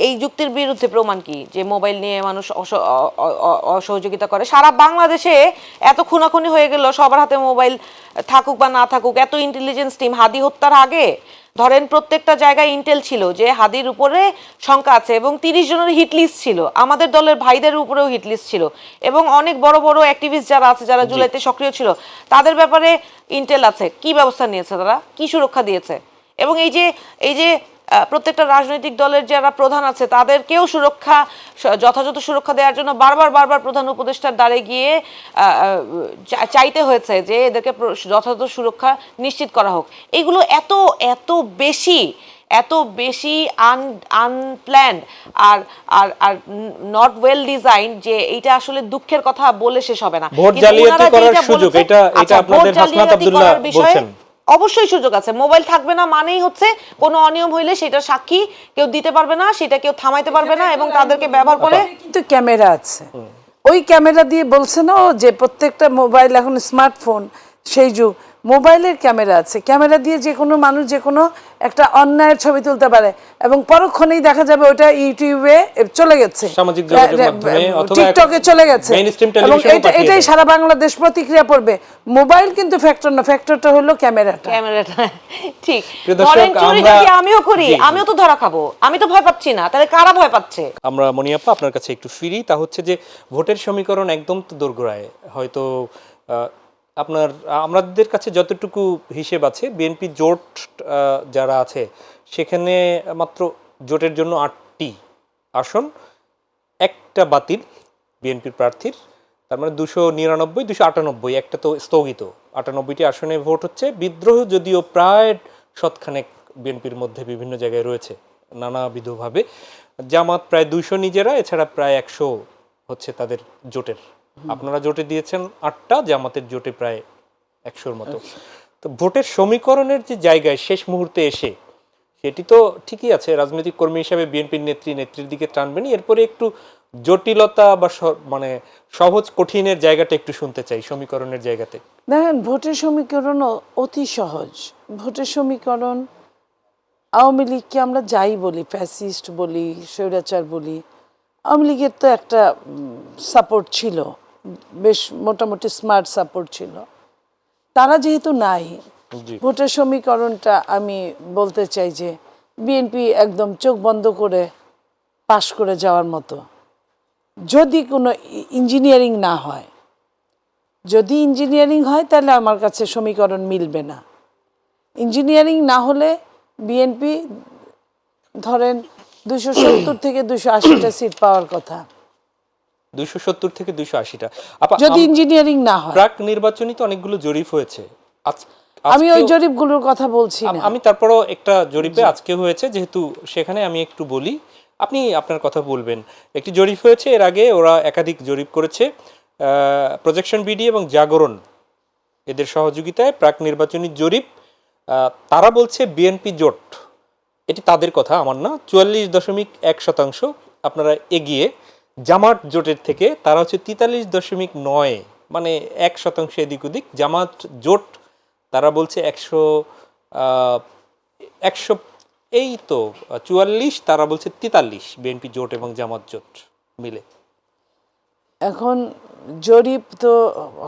এই যুক্তির বিরুদ্ধে প্রমাণ কি যে মোবাইল নিয়ে মানুষ অসহযোগিতা করে? সারা বাংলাদেশে এত খুনাখুনি হয়ে গেল, সবার হাতে মোবাইল থাকুক বা না থাকুক, এত ইন্টেলিজেন্স টিম। হাদি হত্যার আগে ধরেন প্রত্যেকটা জায়গায় ইন্টেল ছিল যে হাদির উপরে শঙ্কা আছে, এবং 30 জনের হিট লিস্ট ছিল। আমাদের দলের ভাইদের উপরেও হিট লিস্ট ছিল, এবং অনেক বড় বড় অ্যাক্টিভিস্ট যারা আছে, যারা জুলাইতে সক্রিয় ছিল, তাদের ব্যাপারে ইন্টেল আছে। কি ব্যবস্থা নিয়েছে তারা? কি সুরক্ষা দিয়েছে? এবং এই যে প্রত্যেকটা রাজনৈতিক দলের যারা প্রধান আছে তাদেরকেও যথাযথ সুরক্ষা দেওয়ার জন্য বারবার প্রধান উপদেষ্টার দ্বারে গিয়ে চাইতে হয়েছে যে এদেরকে যথাযথ সুরক্ষা নিশ্চিত করা হোক। এগুলো এত বেশি আনপ্ল্যান্ড আর আর আর নট ওয়েল ডিজাইন যে এইটা আসলে দুঃখের কথা বলে শেষ হবে না। ভোট জালিয়াতি করার সুযোগ, এটা আপনাদের হাসনাত আব্দুল্লাহ বলছেন। অবশ্যই সুযোগ আছে। মোবাইল থাকবে না মানেই হচ্ছে কোনো অনিয়ম হইলে সেটা সাক্ষী কেউ দিতে পারবে না, সেটা কেউ থামাইতে পারবে না, এবং তাদেরকে ব্যবহার করে কিন্তু ক্যামেরা আছে, ওই ক্যামেরা দিয়ে বলছে না ও যে প্রত্যেকটা মোবাইল এখন স্মার্টফোন, সেই যুগ, মোবাইলের ক্যামেরা আছে, ক্যামেরা দিয়ে যে কোনো মানুষ যে কোনো একটা অন্যায়ের ছবি তুলতে পারে এবং পরক্ষণেই দেখা যাবে ওটা ইউটিউবে চলে গেছে, সামাজিক যোগাযোগ মাধ্যমে অথবা টিকটকে চলে গেছে, মেইনস্ট্রিম এবং টেলিভিশনে এটাই সারা বাংলাদেশ প্রতিক্রিয়া পড়বে। মোবাইল কিন্তু ফ্যাক্টর না, ফ্যাক্টরটা হলো ক্যামেরাটা। ঠিক। দর্শক, আমিও করি, আমিও তো ধরা খাবো, আমি তো ভয় পাচ্ছি না, তাহলে কারা ভয় পাচ্ছে? আমরা মনিয়াপ্পা আপনার কাছে একটু ফিরি, তা হচ্ছে যে ভোটের সমীকরণ একদম তো দোরগোড়ায়, হয়তো আমাদের কাছে যতটুকু হিসেব আছে বিএনপি জোট যারা আছে সেখানে মাত্র জোটের জন্য 8টি আসন, একটা বাতিল বিএনপির প্রার্থীর, তার মানে 299 298, একটা তো স্থগিত, 98টি আসনে ভোট হচ্ছে। বিদ্রোহ যদিও প্রায় শতখানেক বিএনপির মধ্যে বিভিন্ন জায়গায় রয়েছে নানাবিধভাবে, জামাত প্রায় 200 নিজেরা, এছাড়া প্রায় 100 হচ্ছে তাদের জোটের। আপনারা জোটে দিয়েছেন 8টা, জামাতের জোটে প্রায় 100-র মতো। তো ভোটের সমীকরণের যে জায়গায় শেষ মুহূর্তে এসে, সেটি তো ঠিকই আছে, রাজনৈতিক কর্মী হিসাবে বিএনপির নেত্রীর দিকে টানবেনি, এরপরে একটু জটিলতা বা মানে সহজ কঠিনের জায়গাটা একটু শুনতে চাই সমীকরণের জায়গাতে। দেখেন, ভোটের সমীকরণ অতি সহজ। ভোটের সমীকরণ আওয়ামী লীগকে আমরা যাই বলি, ফ্যাসিস্ট বলি, স্বৈরাচার বলি, আওয়ামী লীগের তো একটা সাপোর্ট ছিল, বেশ মোটামুটি স্মার্ট সাপোর্ট ছিল। তারা যেহেতু নাই, ভোটের সমীকরণটা আমি বলতে চাই যে বিএনপি একদম চোখ বন্ধ করে পাশ করে যাওয়ার মতো, যদি কোনো ইঞ্জিনিয়ারিং না হয়। যদি ইঞ্জিনিয়ারিং হয় তাহলে আমার কাছে সমীকরণ মিলবে না। ইঞ্জিনিয়ারিং না হলে বিএনপি ধরেন 270 থেকে 280টা সিট পাওয়ার কথা, 270 থেকে 280টা, যদি ইঞ্জিনিয়ারিং না হয়। প্রাক নির্বাচনী তো অনেকগুলো জরিপ হয়েছে, আমি ওই জরিপগুলোর কথা বলছি না, আমি তারপরও একটা জরিপে আজকে হয়েছে, যেহেতু সেখানে আমি একটু বলি, আপনি আপনার কথা বলবেন। একটি জরিপ হয়েছে, এর আগে ওরা একাধিক জরিপ করেছে, প্রজেকশন বিডি এবং জাগরণ এদের সহযোগিতায় প্রাক নির্বাচনী জরিপ। তারা বলছে বিএনপি জোট, এটি তাদের কথা, আমার না, 44.1% আপনারা এগিয়ে জামাত জোটের থেকে। তারা হচ্ছে 43.9, মানে 1% এদিক ওদিক। জামাত জোট তারা বলছে 100 এই তো 44, তারা বলছে 43, বিএনপি জোট এবং জামাত জোট মিলে। এখন জরিপ তো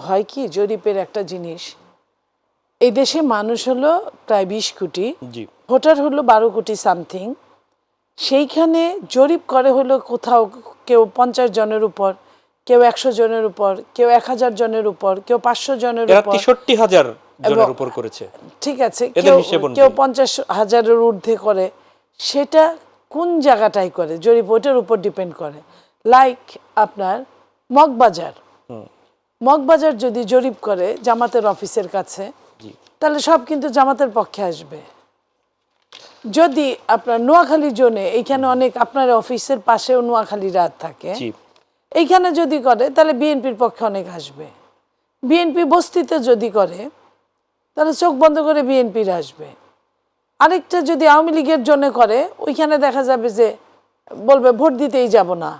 হয় কি, জরিপের একটা জিনিস, এই দেশে মানুষ হলো প্রায় 20 কোটি, ভোটার হলো 12 কোটি সামথিং। সেইখানে জরিপ করে হলো কোথাও কেউ 50 জনের উপর, কেউ 100 জনের উপর, কেউ 1000 জনের উপর, কেউ 500 জনের উপর, 63,000 জনের উপর করেছে। ঠিক আছে, কেউ 50,000-এর ঊর্ধ্বে করে। সেটা কোন জায়গাটাই করে জরিপ, ওইটার উপর ডিপেন্ড করে। লাইক আপনার মগবাজার যদি জরিপ করে জামাতের অফিসের কাছে, তাহলে সব কিন্তু জামাতের পক্ষে আসবে। যদি আপনার নোয়াখালী জোনে, এইখানে অনেক আপনার অফিসের পাশেও নোয়াখালী রাত থাকে, এইখানে যদি করে তাহলে বিএনপির পক্ষে অনেক আসবে। বিএনপি বস্তিতে যদি করে তাহলে চোখ বন্ধ করে বিএনপির আসবে। আরেকটা যদি আওয়ামী লীগের জন্য করে, ওইখানে দেখা যাবে যে বলবে ভোট দিতেই যাব না,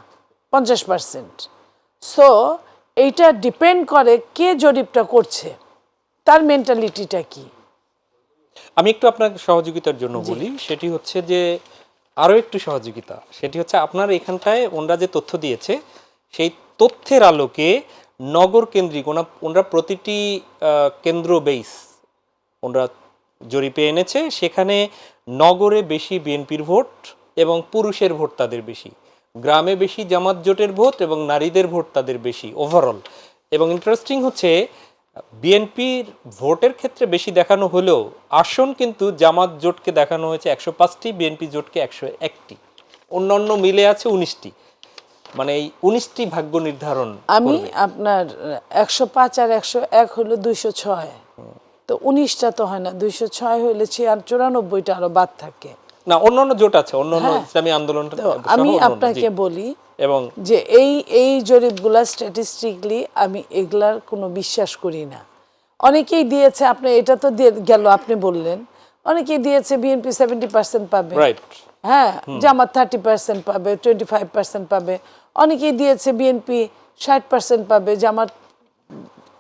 50%। সো এইটা ডিপেন্ড করে কে জরিপটা করছে, তার মেন্টালিটিটা কি। আমি একটু আপনার সহযোগিতার জন্য বলি, সেটি হচ্ছে যে আরও একটু সহযোগিতা, সেটি হচ্ছে আপনার এখানটায় ওনারা যে তথ্য দিয়েছে, সেই তথ্যের আলোকে নগর কেন্দ্রিক ওনারা প্রতিটি কেন্দ্র বেস ওনারা জরিপে এনেছে, সেখানে নগরে বেশি বিএনপির ভোট এবং পুরুষের ভোট তাদের বেশি, গ্রামে বেশি জামাত জোটের ভোট এবং নারীদের ভোট তাদের বেশি ওভারঅল। এবং ইন্টারেস্টিং হচ্ছে বিএনপির ভোটের ক্ষেত্রে বেশি দেখানো হলেও আসন কিন্তু জামাত জোটকে দেখানো হয়েছে 105টি, বিএনপি জোটকে 101টি, অন্যান্য মিলে আছে 19টি। মানে এই 19টি ভাগ্য নির্ধারণ আমি করবে। আপনার 105 আর 101 হলো 206, তো 19টা তো হয় না, 206 হইলে 94টা আরো বাদ থাকে। না, অন্যান্য জোট আছে, অন্যান্য হ্যাঁ। ইসলামী আন্দোলনটা তো সহ আমি অন্যান্য, আপনাকে জি। বলি এবং যে এই জরিপগুলা স্ট্যাটিস্টিকলি আমি এগুলার কোনো বিশ্বাস করি না। অনেকেই দিয়েছে, আপনি এটা তো দিয়ে গেল, আপনি বললেন অনেকেই দিয়েছে বিএনপি 70% পাবে, রাইট, হ্যাঁ, জামাত 30% পাবে, 25% পাবে। অনেকেই দিয়েছে বিএনপি 60% পাবে, জামাত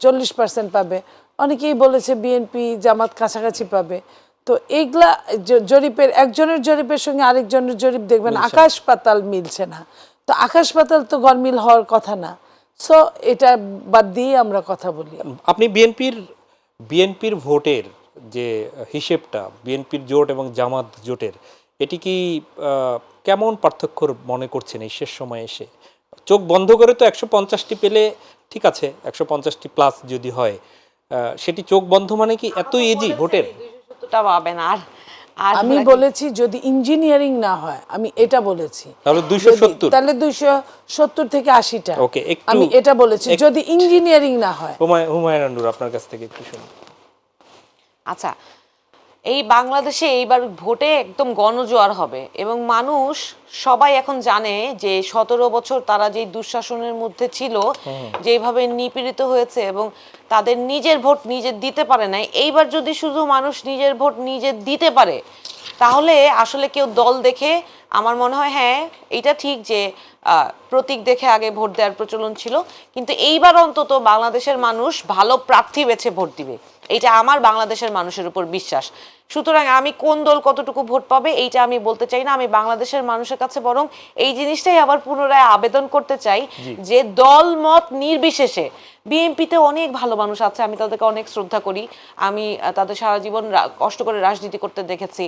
40% পাবে। অনেকেই বলেছে বিএনপি জামাত কাছাকাছি পাবে। তো এইগুলা জরিপের, একজনের জরিপের সঙ্গে আরেকজনের জরিপ দেখবেন আকাশ পাতাল মিলছে না। তো আকাশ পাতাল তো গরমিল হওয়ার কথা না। সো এটা বাদ দিয়ে আমরা কথা বলি। আপনি বিএনপির ভোটের যে হিসেবটা, বিএনপির জোট এবং জামাত জোটের, এটি কি কেমন পার্থক্য মনে করছেন এই শেষ সময়ে এসে? চোখ বন্ধ করে তো 150টি পেলে ঠিক আছে, 150টি প্লাস যদি হয়, সেটি চোখ বন্ধ মানে কি এত ইজি ভোটের? 270টা পাবে না। আর আর আমি বলেছি যদি ইঞ্জিনিয়ারিং না হয়, আমি এটা বলেছি, তাহলে 270, তাহলে 270 থেকে 80টা। ওকে, একটু আমি এটা বলেছি যদি ইঞ্জিনিয়ারিং না হয়। হুমায়ুন আন্নুর আপনার কাছ থেকে একটু শুনুন। আচ্ছা, এই বাংলাদেশে এইবার ভোটে একদম গণজোয়ার হবে এবং মানুষ সবাই এখন জানে যে 17 বছর তারা যেই দুঃশাসনের মধ্যে ছিল, যেভাবে নিপীড়িত হয়েছে এবং তাদের নিজের ভোট নিজে দিতে পারে নাই। এইবার যদি শুধু মানুষ নিজের ভোট নিজে দিতে পারে, তাহলে আসলে কেউ দল দেখে, আমার মনে হয় হ্যাঁ এটা ঠিক যে প্রতীক দেখে আগে ভোট দেওয়ার প্রচলন ছিল, কিন্তু এইবার অন্তত বাংলাদেশের মানুষ ভালো প্রার্থী বেছে ভোট দিবে, এটা আমার বাংলাদেশের মানুষের উপর বিশ্বাস। সুতরাং আমি কোন দল কতটুকু ভোট পাবে এইটা আমি বলতে চাই না। আমি বাংলাদেশের মানুষের কাছে বরং এই জিনিসটাই আবার পুনরায় আবেদন করতে চাই যে দল মত নির্বিশেষে, বিএনপিতে অনেক ভালো মানুষ আছে, আমি তাদেরকে অনেক শ্রদ্ধা করি, আমি তাদের সারা জীবন কষ্ট করে রাজনীতি করতে দেখেছি।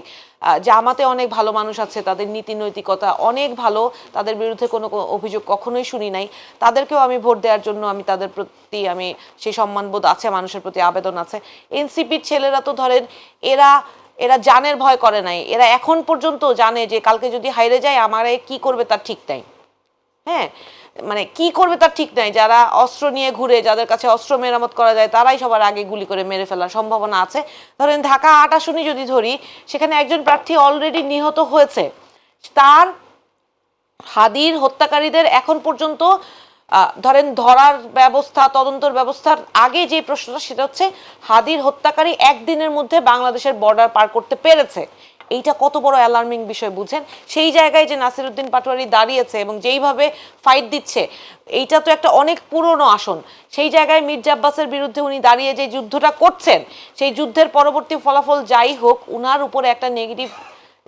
জামাতে অনেক ভালো মানুষ আছে, তাদের নীতি নৈতিকতা অনেক ভালো, তাদের বিরুদ্ধে কোনো অভিযোগ কখনোই শুনি নাই। তাদেরকেও আমি ভোট দেওয়ার জন্য আমি তাদের প্রতি আমি সেই সম্মানবোধ আছে, মানুষের প্রতি আবেদন আছে। এনসিপির ছেলেরা তো ধরেন এরা জানের ভয় করে নাই, এরা এখন পর্যন্ত জানে যে কালকে যদি হাইরে যায় আমারে কি করবে তার ঠিক নাই। হ্যাঁ, মানে কি করবে তার ঠিক নাই। যারা অস্ত্র নিয়ে ঘুরে, যাদের কাছে অস্ত্র মেরামত করা যায়, তারাই সবার আগে গুলি করে মেরে ফেলার সম্ভাবনা আছে। ধরেন ঢাকা 8 আসনই যদি ধরি, সেখানে একজন প্রার্থী অলরেডি নিহত হয়েছে। তার হাদির হত্যাকারীদের এখন পর্যন্ত ধরেন ধরার ব্যবস্থা, তদন্তর ব্যবস্থার আগে যে প্রশ্নটা, সেটা হচ্ছে হাদির হত্যাকারী একদিনের মধ্যে বাংলাদেশের বর্ডার পার করতে পেরেছে। এইটা কত বড় অ্যালার্মিং বিষয় বুঝেন। সেই জায়গায় যে নাসিরউদ্দিন পাটোয়ারি দাঁড়িয়েছে এবং যেইভাবে ফাইট দিচ্ছে, এইটা তো একটা অনেক পুরনো আসন। সেই জায়গায় মির্জা আব্বাসের বিরুদ্ধে উনি দাঁড়িয়ে যে যুদ্ধটা করছেন, সেই যুদ্ধের পরবর্তী ফলাফল যাই হোক, উনার উপরে একটা নেগেটিভ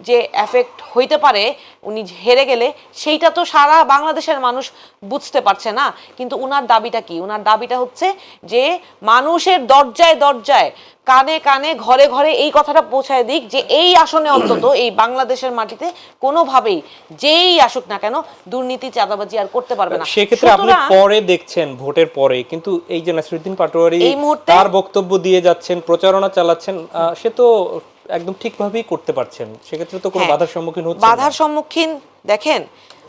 যে এফেক্ট হইতে পারে উনি হেরে গেলে, সেইটা তো সারা বাংলাদেশের মানুষ বুঝতে পারছে না। কিন্তু উনার দাবিটা কি? উনার দাবিটা হচ্ছে যে মানুষের দরজায় দরজায়, কানে কানে, ঘরে ঘরে এই কথাটা পৌঁছায় দিক যে এই আসনে অন্তত এই বাংলাদেশের মাটিতে কোনোভাবেই যেই আসুক না কেন দুর্নীতি, চাঁদাবাজি আর করতে পারবে না। সেক্ষেত্রে আপনি পরে দেখছেন, ভোটের পরে কিন্তু এই যে নাসিরউদ্দিন পাটোয়ারি এই মুহূর্তে তার বক্তব্য দিয়ে যাচ্ছেন, প্রচারণা চালাচ্ছেন, সে তো একদম ঠিকভাবেই করতে পারছেন, সেক্ষেত্রে তো কোনো বাধার সম্মুখীন হচ্ছে না। বাধার সম্মুখীন দেখেন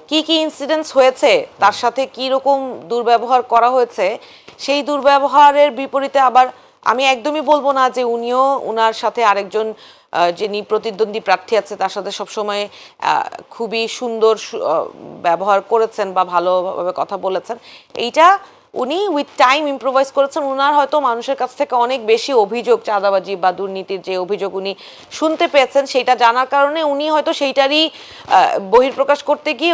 কি কি ইনসিডেন্টস হয়েছে, তার সাথে কি রকম দুর্ব্যবহার করা হয়েছে। সেই দুর্ব্যবহারের বিপরীতে আবার আমি একদমই বলবো না যে উনিও উনার সাথে আরেকজন যিনি প্রতিদ্বন্দ্বী প্রার্থী আছে তার সাথে সবসময় খুবই সুন্দর ব্যবহার করেছেন বা ভালোভাবে কথা বলেছেন। এইটা উনি উইথ টাইম ইম্প্রোভাইজ করেছেন। উনার হয়তো মানুষের কাছ থেকে অনেক বেশি অভিযোগ, চাঁদাবাজি বা দুর্নীতির যে অভিযোগ উনি শুনতে পেয়েছেন, সেইটা জানার কারণে উনি হয়তো সেইটারই বহিঃপ্রকাশ করতে গিয়ে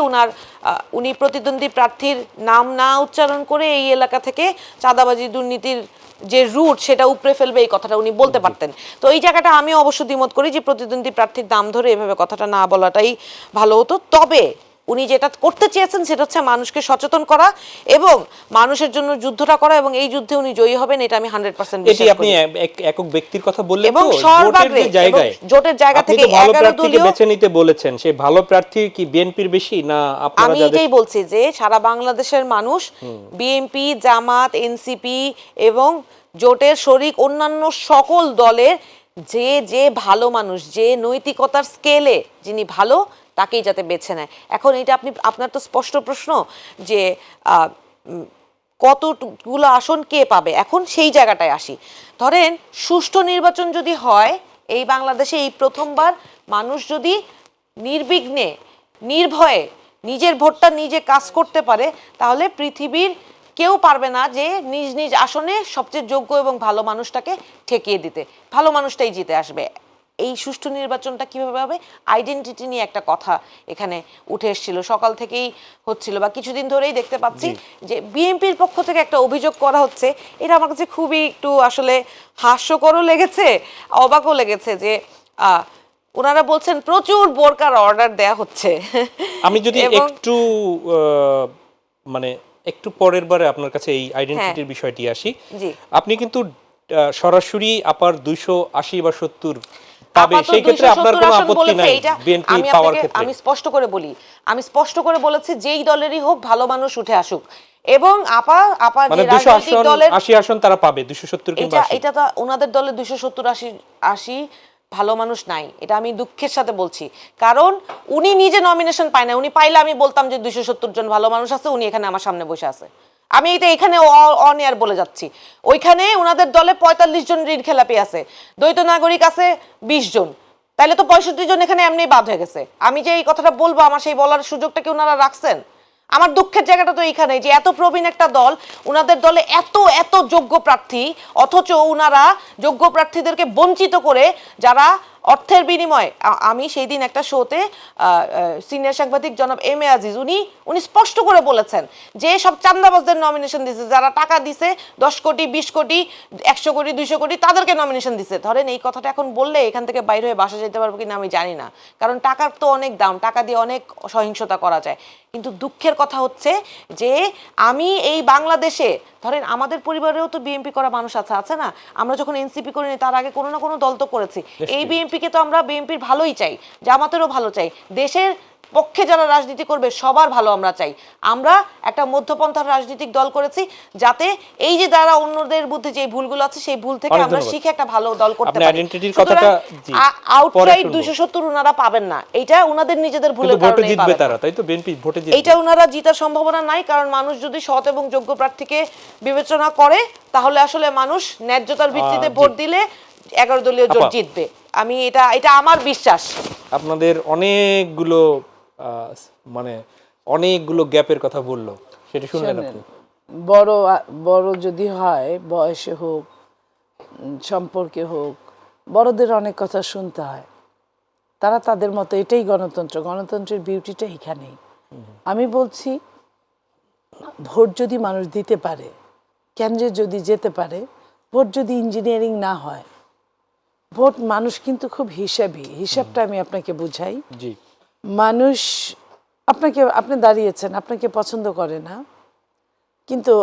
উনি প্রতিদ্বন্দ্বী প্রার্থীর নাম না উচ্চারণ করে এই এলাকা থেকে চাঁদাবাজি, দুর্নীতির যে রুট সেটা উপড়ে ফেলবে, এই কথাটা উনি বলতে পারতেন। তো এই জায়গাটা আমি অবশ্য দ্বিমত করি যে প্রতিদ্বন্দ্বী প্রার্থীর নাম ধরে এভাবে কথাটা না বলাটাই ভালো হতো। তবে উনি যেটা করতে চেয়েছেন সেটা হচ্ছে মানুষকে সচেতন করা এবং মানুষের জন্য যুদ্ধটা করা, এবং এই যুদ্ধে উনি জয়ী হবেন এটা আমি 100% বিশ্বাস করি। আপনি একক ব্যক্তির কথা বললেন এবং তো, সর্বাগ্রে জোটের জায়গা থেকে 11 দলীয় বেছে নিতে বলেছেন, সেই ভালো প্রার্থী কি বিএনপির বেশি না আপনারা? আমি এটাই বলছি যে সারা বাংলাদেশের মানুষ বিএনপি, জামাত, এনসিপি এবং জোটের শরিক অন্যান্য সকল দলের যে যে ভালো মানুষ, যে নৈতিকতার স্কেলে যিনি ভালো, তাকেই যাতে বেছে নেয়। এখন এটা আপনার তো স্পষ্ট প্রশ্ন যে কতগুলো আসন কে পাবে। এখন সেই জায়গাটায় আসি। ধরেন সুষ্ঠু নির্বাচন যদি হয় এই বাংলাদেশে, এই প্রথমবার মানুষ যদি নির্বিঘ্নে নির্ভয়ে নিজের ভোটটা নিজে কাজ করতে পারে, তাহলে পৃথিবীর কেউ পারবে না যে নিজ নিজ আসনে সবচেয়ে যোগ্য এবং ভালো মানুষটাকে ঠেকিয়ে দিতে। ভালো মানুষটাই জিতে আসবে। এই সুষ্ঠু নির্বাচনটা কিভাবে হবে, আইডেন্টিটি নিয়ে একটা কথা এখানে উঠে এসেছিল, সকাল থেকেই হচ্ছিল বা কিছুদিন ধরেই দেখতে পাচ্ছি যে বিএনপির পক্ষ থেকে একটা অভিযোগ করা হচ্ছে। এটা আমার কাছে খুবই একটু আসলে হাস্যকরও লেগেছে, অবাকও লেগেছে যে ওনারা বলছেন প্রচুর বোরকার অর্ডার দেয়া হচ্ছে। আমি যদি একটু মানে একটু পরের বারে আপনার কাছে এই আইডেন্টিটির বিষয়টি আসি, আপনি কিন্তু সরাসরি আপার 280 বা 70 পাবে, সেই ক্ষেত্রে আপনার কোনো আপত্তি নাই বিএনপি পাওয়ার ক্ষেত্রে? আমি স্পষ্ট করে বলি, আমি স্পষ্ট করে বলেছি যেই দলেরই হোক ভালো মানুষ উঠে আসুক। এবং আপা মানে যে রাজনৈতিক দলের 80 আসন তারা পাবে, 270 কিংবা 80। এটা তো ওনাদের দলে 270-80 ভালো মানুষ নাই, এটা আমি দুঃখের সাথে বলছি। কারণ উনি নিজে নমিনেশন পায় না। উনি পাইলে আমি বলতাম যে 270 জন ভালো মানুষ আছে, উনি এখানে আমার সামনে বসে আছে। আমি এটা এখানে অন এয়ার বলে যাচ্ছি। ওইখানে ওনাদের দলে 45 জন ঋণ খেলাপি আছে, দ্বৈত নাগরিক আছে 20 জন, তাইলে তো 65 জন এখানে এমনি বাদ হয়ে গেছে। আমি যে এই কথাটা বলবো, আমার সেই বলার সুযোগটা কি ওনারা রাখছেন? আমার দুঃখের জায়গাটা তো এইখানে যে এত প্রবীণ একটা দল, উনাদের দলে এত এত যোগ্য প্রার্থী, অথচ উনারা যোগ্য প্রার্থীদেরকে বঞ্চিত করে, যারা অর্থের বিনিময়ে, আমি সেই দিন একটা শোতে সিনিয়র সাংবাদিক জনাব এম এ আজিজ উনি স্পষ্ট করে বলেছেন যে সব চান্দাবাজদের নমিনেশন দিছে, যারা টাকা দিছে 10 কোটি 20 কোটি 100 কোটি 200 কোটি তাদেরকে নমিনেশন দিছে। ধরেন এই কথাটা এখন বললে এখান থেকে বাইরে হয়ে বাসা যেতে পারবো কিনা আমি জানি না, কারণ টাকার তো অনেক দাম, টাকা দিয়ে অনেক সহিংসতা করা যায়। কিন্তু দুঃখের কথা হচ্ছে যে আমি এই বাংলাদেশে, ধরেন আমাদের পরিবারেও তো বিএনপি করা মানুষ আছে না? আমরা যখন এনসিপি করিনি তার আগে কোনো না কোনো দল তো করেছি। এই বিএনপিকে তো আমরা বিএনপির ভালোই চাই, জামাতেরও ভালো চাই, দেশের পক্ষে যারা রাজনীতি করবে সবার ভালো আমরা চাই। আমরা একটা মধ্যপন্থার রাজনৈতিক দল করেছি, যাতে এই যে যারা অন্যদের বুদ্ধি যে ভুলগুলো আছে সেই ভুল থেকে আমরা শিখে একটা ভালো দল করতে পারি। আইডেন্টিটির কথাটা আউটরাইট 270 ওনারা পাবেন না, এটা ওনাদের নিজেদের ভুলের কারণে জিতবে তারা, তাই তো বিএনপি ভোটে জিতবে, এটা ওনারা জিতার সম্ভাবনা নাই। কারণ মানুষ যদি সৎ এবং যোগ্য প্রার্থীকে বিবেচনা করে, তাহলে আসলে মানুষ ন্যায্যতার ভিত্তিতে ভোট দিলে 11 দলীয় জোট জিতবে। আমি এটা আমার বিশ্বাস। আপনাদের অনেকগুলো মানে অনেকগুলো গ্যাপের কথা বললো, সেটা শুনলেন আপনি? বড় যদি হয়, বয়সে হোক সম্পর্কে হোক, বড়দের অনেক কথা শুনতে হয়। তারা তাদের মতো, এটাই গণতন্ত্র। গণতন্ত্রের বিউটিটা এখানেই। আমি বলছি ভোট যদি মানুষ দিতে পারে, কেন্দ্রে যদি যেতে পারে, ভোট যদি ইঞ্জিনিয়ারিং না হয়, ভোট মানুষ কিন্তু খুব হিসাবটা আমি আপনাকে বুঝাই। জি, মানুষ আপনি দাঁড়িয়েছেন, আপনাকে পছন্দ করে না, কিন্তু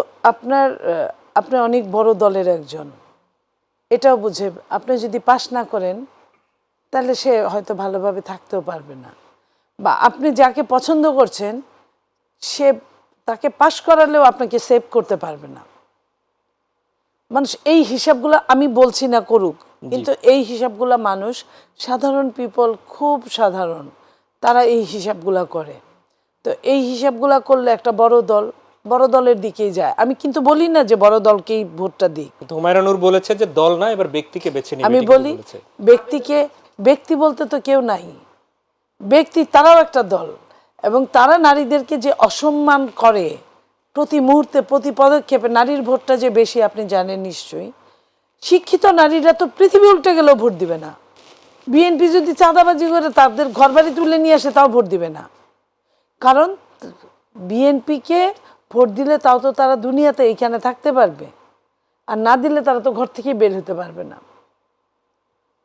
আপনি অনেক বড় দলের একজন, এটাও বুঝে। আপনি যদি পাস না করেন তাহলে সে হয়তো ভালোভাবে থাকতেও পারবে না, বা আপনি যাকে পছন্দ করছেন সে তাকে পাস করালেও আপনাকে সেভ করতে পারবে না। মানুষ এই হিসাবগুলো, আমি বলছি না করুক, কিন্তু এই হিসাবগুলো মানুষ, সাধারণ পিপল, খুব সাধারণ, তারা এই হিসাবগুলো করে। তো এই হিসাবগুলো করলে একটা বড় দলের দিকেই যায়। আমি কিন্তু বলি না যে বড় দলকেই ভোটটা দিক। হুমায়ুন বলেছে যে দল না, এবার ব্যক্তিকে বেছে নিবে। আমি বলি ব্যক্তি বলতে তো কেউ নাই, ব্যক্তি তারাও একটা দল। এবং তারা নারীদেরকে যে অসম্মান করে প্রতি মুহূর্তে, প্রতি পদক্ষেপে, নারীর ভোটটা যে বেশি আপনি জানেন নিশ্চয়ই। শিক্ষিত নারীরা তো পৃথিবী উল্টে গেলেও ভোট দিবে না। বিএনপি যদি চাঁদাবাজি করে তাদের ঘরবাড়ি তুলে নিয়ে আসে তাও ভোট দিবে না। কারণ বিএনপিকে ভোট দিলে তাও তো তারা দুনিয়াতে এইখানে থাকতে পারবে, আর না দিলে তারা তো ঘর থেকে বের হতে পারবে না।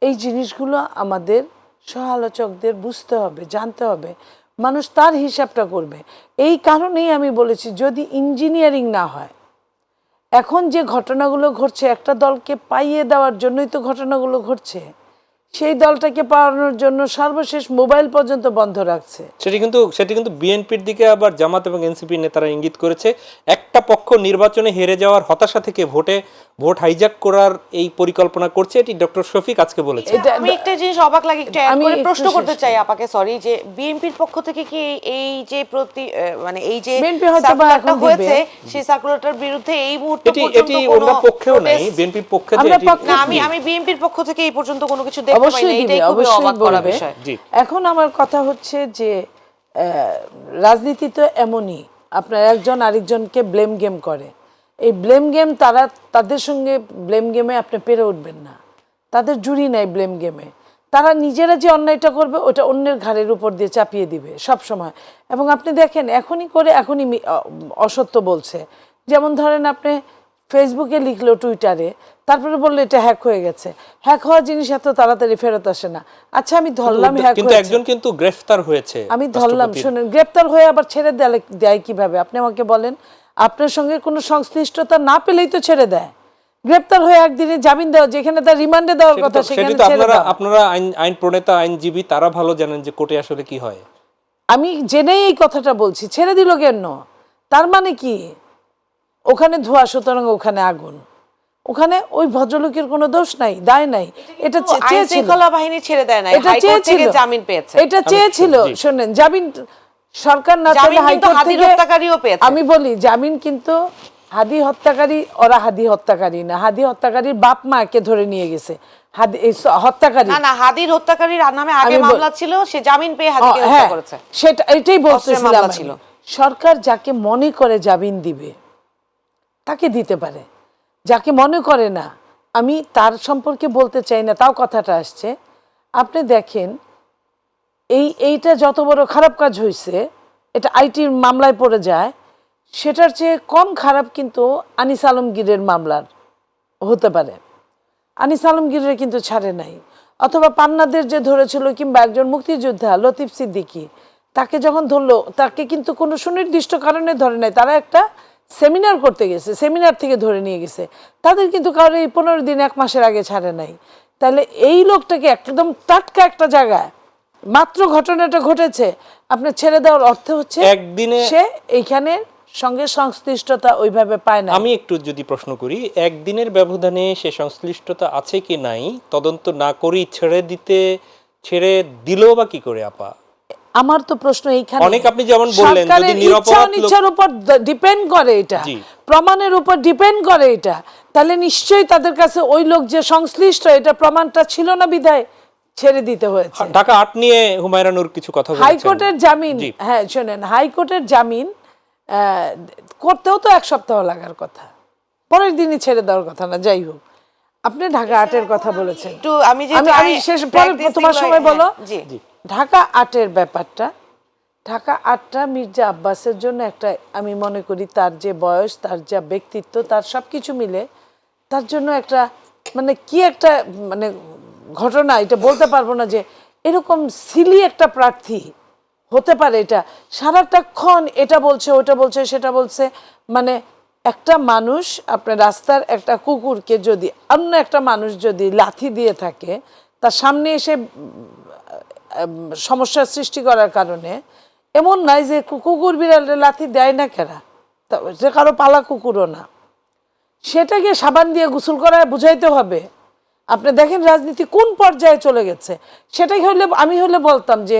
এই জিনিসগুলো আমাদের সহালোচকদের বুঝতে হবে, জানতে হবে। মানুষ তার হিসাবটা করবে। এই কারণেই আমি বলেছি যদি ইঞ্জিনিয়ারিং না হয়, এখন যে ঘটনাগুলো ঘটছে একটা দলকে পাইয়ে দেওয়ার জন্যই তো ঘটনাগুলো ঘটছে। সেই দলটাকে পাওয়ানোর জন্য সর্বশেষ মোবাইল পর্যন্ত বন্ধ রাখছে। সেটি কিন্তু বিএনপির দিকে আবার জামাত এবং এনসিপি নেতারা ইঙ্গিত করেছে, একটা পক্ষ নির্বাচনে হেরে যাওয়ার হতাশা থেকে ভোট হাইজ্যাক করার এই পরিকল্পনা করছে, এটি ডক্টর শফিক আজকে বলেছে। আমি একটা জিনিস অবাক লাগে, একটু আমি করে প্রশ্ন একটু করতে চাই আপাকে, সরি, যে বিএনপির পক্ষ থেকে কি এই যে মানে এই যে BNP হয়তো বা এখন দিবে। হয়েছে সেই সার্কুলারটার বিরুদ্ধে এই মুহূর্তে এটি পর্যন্ত অন্য কোনো পক্ষেও নাই, protest- বিএনপির পক্ষে আমরা এটি পক্ষে- না, আমি বিএনপির পক্ষ থেকে এই পর্যন্ত কোনো কিছু দেখতে পাই না, অবশ্যই দিবে, এটাই খুবই অবশ্যই অবাক করা বলবে। বিষয়। জি। এখন আমার কথা হচ্ছে যে রাজনীতি তো এমনই, আপনার একজন আরেকজনকে ব্লেম গেম করে। এই ব্লেম গেম তাদের সঙ্গে ব্লেম গেমে আপনি পেরে উঠবেন না, তাদের জুড়ি নাই ব্লেম গেমে। তারা নিজেরা যে অন্যায়টা করবে ওটা অন্যের ঘাড়ের উপর দিয়ে চাপিয়ে দিবে সব সময়। এবং আপনি দেখেন এখনই করে এখনই অসত্য বলছে। যেমন ধরেন আপনি ফেসবুকে লিখলো, টুইটারে, তারপরে বললো এটা হ্যাক হয়ে গেছে। হ্যাক হওয়া জিনিস এত তাড়াতাড়ি ফেরত আসে না। আচ্ছা আমি ধরলাম হ্যাক কিন্তু হয়েছে, একজন কিন্তু গ্রেফতার হয়েছে, আমি ধরলাম, শুনেন, গ্রেপ্তার হয়ে আবার ছেড়ে দেয় কিভাবে? আপনি আমাকে বলেন। আপনার সঙ্গে কোনো সংশ্লিষ্টতা না পেলেই তো ছেড়ে দেয়। গ্রেপ্তার হয়ে একদিনে জামিন দেওয়া, যেখানে তার রিমান্ডে দেওয়ার কথা সেখানে সেটি তো ছেড়ে দেওয়া। আপনারা আইন প্রণেতা, আইনজীবী, তারা ভালো জানেন যে কোর্টে আসলে কি হয়। আমি জেনেই এই কথাটা বলছি, ছেড়ে দিল কেন? তার মানে কি ওখানে ধোঁয়া, সুতরাং ওখানে আগুন। ওখানে ওই ভদ্রলোকের কোনো দোষ নাই, দায় নাই। এটা আইন চেয়েছিল, শৃঙ্খলা বাহিনী ছেড়ে দেয় না, এটা হাইকোর্ট থেকে চেয়েছিল, জামিন পেয়েছে। এটা চেয়েছিল। শুনেন, জামিন সরকার না জামিন চাইলে কিন্তু হাইকোর্ট হাদির থেকে, হত্যাকারীও পেয়েছে। আমি বলি জামিন কিন্তু হাদি হত্যাকারী, ওরা হাদি হত্যাকারী না, হাদি হত্যাকারীর বাপ মাকে ধরে নিয়ে গেছে। হত্যাকারী না, হাদির হত্যাকারীর নামে আগে আমি মামলা ছিল, সে জামিন পেয়ে হাদিকে হত্যা হ্যাঁ, করেছে। সেটা এটাই বলতেছিলাম মামলা আমি। ছিল। সরকার যাকে মনে করে জামিন দিবে তাকে দিতে পারে, যাকে মনে করে না আমি তার সম্পর্কে বলতে চাই না, তাও কথাটা আসছে। আপনি দেখেন এইটা যত বড় খারাপ কাজ হয়েছে, এটা আইটির মামলায় পড়ে যায়, সেটার চেয়ে কম খারাপ কিন্তু আনিস আলমগীরের মামলার হতে পারে। আনিস আলমগীরের কিন্তু ছাড়ে নাই, অথবা পান্নাদের যে ধরেছিল, কিংবা একজন মুক্তিযোদ্ধা লতিফ সিদ্দিকী, তাকে যখন ধরলো তাকে কিন্তু কোনো সুনির্দিষ্ট কারণে ধরে নাই, তারা একটা সেমিনার করতে গেছে, সেমিনার থেকে ধরে নিয়ে গেছে, তাদের কিন্তু কারো এই 15 দিন 1 মাসের আগে ছাড়ে নাই। তাহলে এই লোকটাকে একদম টাটকা একটা জায়গায় মাত্র ঘটনাটা ঘটেছে আপনার ছেড়ে দেওয়ার অর্থ হচ্ছে একদিনে সে এইখানে সঙ্গে সংশ্লিষ্টতা ওইভাবে পায় না। আমি একটু যদি প্রশ্ন করি, একদিনের ব্যবধানে সে সংশ্লিষ্টতা আছে কি নাই তদন্ত না করেই ছেড়ে দিল বা কি করে আপা? আমার তো প্রশ্ন এইখানে, অনেক আপনি যেমন বললেন, যদি সরকারের নিরপরাধ ইচ্ছা লোক- অনিচ্ছার উপর ডিপেন্ড করে, এটা জি। প্রমাণের উপর ডিপেন্ড করে এটা, তাহলে নিশ্চয়ই তাদের কাছে ওই লোক যে সংশ্লিষ্ট এটা প্রমাণটা ছিল না, বিধায় ছেড়ে দিতে হয়েছে। ঢাকা 8 নিয়ে হুমায়রা নূর কিছু কথা বলেছেন। হাইকোর্টের জামিন, জি। হ্যাঁ শোনেন, হাইকোর্টের জামিন করতেও তো 1 সপ্তাহ লাগার কথা, পরের দিনই ছেড়ে দেওয়ার কথা না। যাই হোক, আপনি ঢাকা 8-এর কথা বলেছেন, একটু আমি যেহেতু আমি শেষ পরে তোমার সময় বলো। জি। ঢাকা 8-এর ব্যাপারটা, ঢাকা 8টা মির্জা আব্বাসের জন্য একটা, আমি মনে করি তার যে বয়স, তার যা ব্যক্তিত্ব, তার সব কিছু মিলে তার জন্য একটা মানে কি একটা মানে ঘটনা, এটা বলতে পারবো না যে এরকম সিলি একটা প্রার্থী হতে পারে। এটা সারাটাক্ষণ এটা বলছে, ওটা বলছে, সেটা বলছে, মানে একটা মানুষ, আপনার রাস্তার একটা কুকুরকে যদি অন্য একটা মানুষ যদি লাথি দিয়ে থাকে, তার সামনে এসে সমস্যার সৃষ্টি করার কারণে, এমন নয় যে কুকুর বিড়ালের লাথি দেয় না কেনা, সে কারো পালা কুকুরও না, সেটাকে সাবান দিয়ে গোসল করায় বুঝাইতে হবে। আপনি দেখেন রাজনীতি কোন পর্যায়ে চলে গেছে। সেটাই হলে আমি হলে বলতাম যে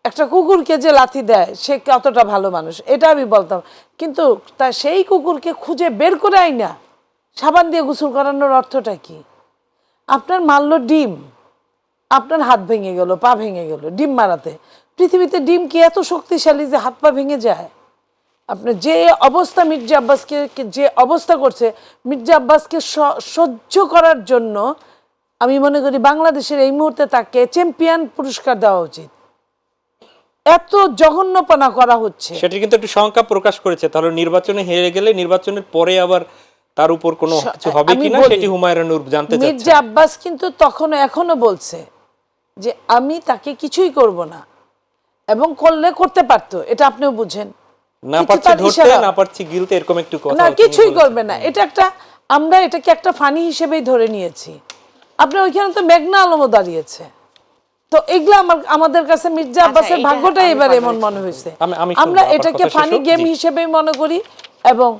একটা কুকুরকে যে লাথি দেয় সে কতটা ভালো মানুষ, এটা আমি বলতাম। কিন্তু তা সেই কুকুরকে খুঁজে বের করে আইনা সাবান দিয়ে গোসল করানোর অর্থটা কি? আপনার মারলো ডিম, আপনার হাত ভেঙে গেল, পা ভেঙে গেল ডিম মারাতে। পৃথিবীতে ডিম কি এত শক্তিশালী যে হাত পা ভেঙে যায়? আপনার যে অবস্থা মির্জা আব্বাসকে যে অবস্থা করছে, মির্জা আব্বাসকে সহ্য করার জন্য আমি মনে করি বাংলাদেশের এই মুহূর্তে তাকে চ্যাম্পিয়ন পুরস্কার দেওয়া উচিত। এত জঘন্যপনা করা হচ্ছে। সেটা কিন্তু একটু শঙ্কা প্রকাশ করেছে, তাহলে নির্বাচনে হেরে গেলে নির্বাচনের পরে আবার তার উপর কোনো কিছু হবে আমি কিনা বলি, সেটি হুমায়রা নূর জানতে চাচ্ছেন। মির্জা আব্বাস কিন্তু তখন এখনো বলছে যে আমি তাকে কিছুই করব না, এবং করলে করতে পারতো, এটা আপনিও বুঝেন। না কিছু পারছি তার ধরতে, ইশারা। না পারছি গিলতে, এরকম একটু কথা না, তিনি কিছুই বলেছেন। করবে না, এটা একটা, আমরা এটাকে একটা ফানি হিসেবেই ধরে নিয়েছি। আপনি ওইখানে তো মেঘনা আলমও দাঁড়িয়েছে। তো এগুলো আমাদের কাছে মির্জা আব্বাসের এইটা ভাগ্যটাই আমি এবার পারবো এমন একটু। মনে হয়েছে। আমি আমরা শুনবো, আপনার এটাকে কথা শেষ ফানি হোক। গেম জি। হিসেবে মনে করি। এবং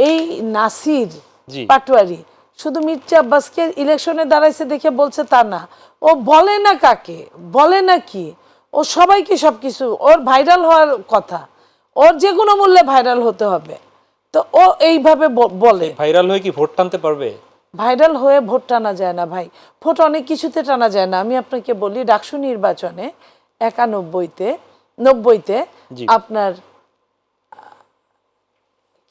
এই নাসির জি। পাটোয়ারি শুধু মির্জা আব্বাসকে ইলেকশনে দাঁড়াইছে দেখে বলছে তা না, ও বলে না কাকে, বলে না কি, ও সবাইকে সবকিছু, ওর ভাইরাল হওয়ার কথা, ওর যে কোনো মূল্যে ভাইরাল হতে হবে। তো ও এইভাবে বলে। ভাইরাল হয়ে কি ভোট টানতে পারবে? ভাইরাল হয়ে ভোট টানা যায় না ভাই, ভোট অনেক কিছুতে টানা যায় না। আমি আপনাকে বলি, ডাকসু নির্বাচনে 90-তে জি। আপনার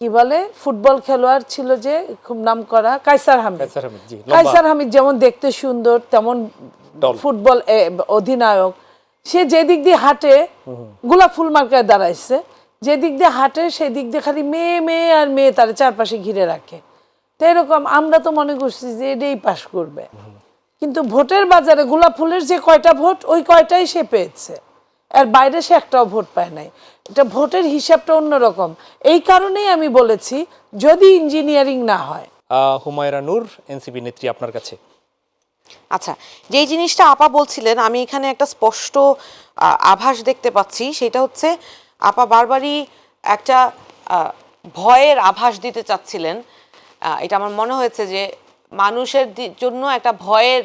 কি বলে ফুটবল খেলোয়াড় ছিল যে খুব নামকরা, কায়সার হামিদ। কায়সার হামিদ, জি, লম্বা। কায়সার হামিদ যেমন দেখতে সুন্দর তেমন দল। ফুটবল অধিনায়ক। সে যে দিক দিয়ে হাঁটে, গোলাপ ফুল মার্কায় দাঁড়াইছে, যে দিক দিয়ে হাঁটে সেই দিক দিয়ে খালি মেয়ে মেয়ে আর মেয়ে তার চারপাশে ঘিরে রাখে। তো এরকম আমরা তো মনে করছি যে এটাই পাশ করবে, কিন্তু ভোটের বাজারে গোলাপ ফুলের যে কয়টা ভোট ওই কয়টাই সে পেয়েছে, এর বাইরে সে একটাও ভোট পায় নাই। এটা ভোটের হিসাবটা অন্যরকম। এই কারণেই আমি বলেছি যদি ইঞ্জিনিয়ারিং না হয়। হুমায়রা নূর, এনসিপি নেত্রী, আপনার কাছে। আচ্ছা, যেই জিনিসটা আপা বলছিলেন আমি এখানে একটা স্পষ্ট আভাস দেখতে পাচ্ছি। সেটা হচ্ছে আপা বারবারই একটা ভয়ের আভাস দিতে চাচ্ছিলেন। এটা আমার মনে হয়েছে যে মানুষের জন্য একটা ভয়ের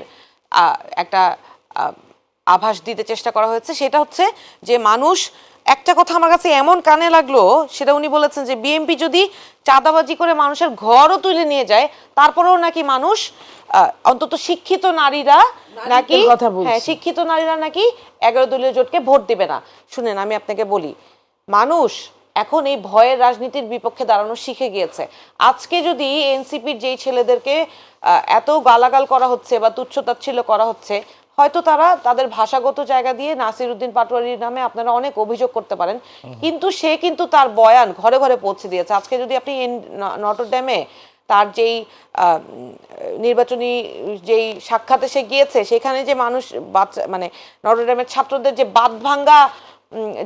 একটা আভাস দিতে চেষ্টা করা হয়েছে। সেটা হচ্ছে যে মানুষ, একটা কথা আমার কাছে এমন কানে লাগলো, সেটা উনি বলেছেন যে বিএনপি যদি চাঁদাবাজি করে মানুষের ঘরও তুলে নিয়ে যায় তারপরেও নাকি মানুষ অন্তত শিক্ষিত নারীরা নাকি, হ্যাঁ, শিক্ষিত নারীরা নাকি 11 দলীয় জোটকে ভোট দিবে না। শুনেন, আমি আপনাকে বলি, মানুষ এখন এই ভয়ের রাজনীতির বিপক্ষে দাঁড়ানো শিখে গিয়েছে। আজকে যদি এনসিপির যেই ছেলেদেরকে এত গালাগাল করা হচ্ছে বা তুচ্ছতাচ্ছিল্য করা হচ্ছে, হয়তো তারা তাদের ভাষাগত জায়গা দিয়ে নাসির উদ্দিন পাটোয়ারির নামে আপনারা অনেক অভিযোগ করতে পারেন, কিন্তু সে কিন্তু তার বয়ান ঘরে ঘরে পৌঁছে দিয়েছে। আজকে যদি আপনি নটরডেমে তার যেই নির্বাচনী যেই সাক্ষাতে সে গিয়েছে, সেখানে যে মানুষ বাচ্চা মানে নটরডেমের ছাত্রদের যে বাঁধ ভাঙ্গা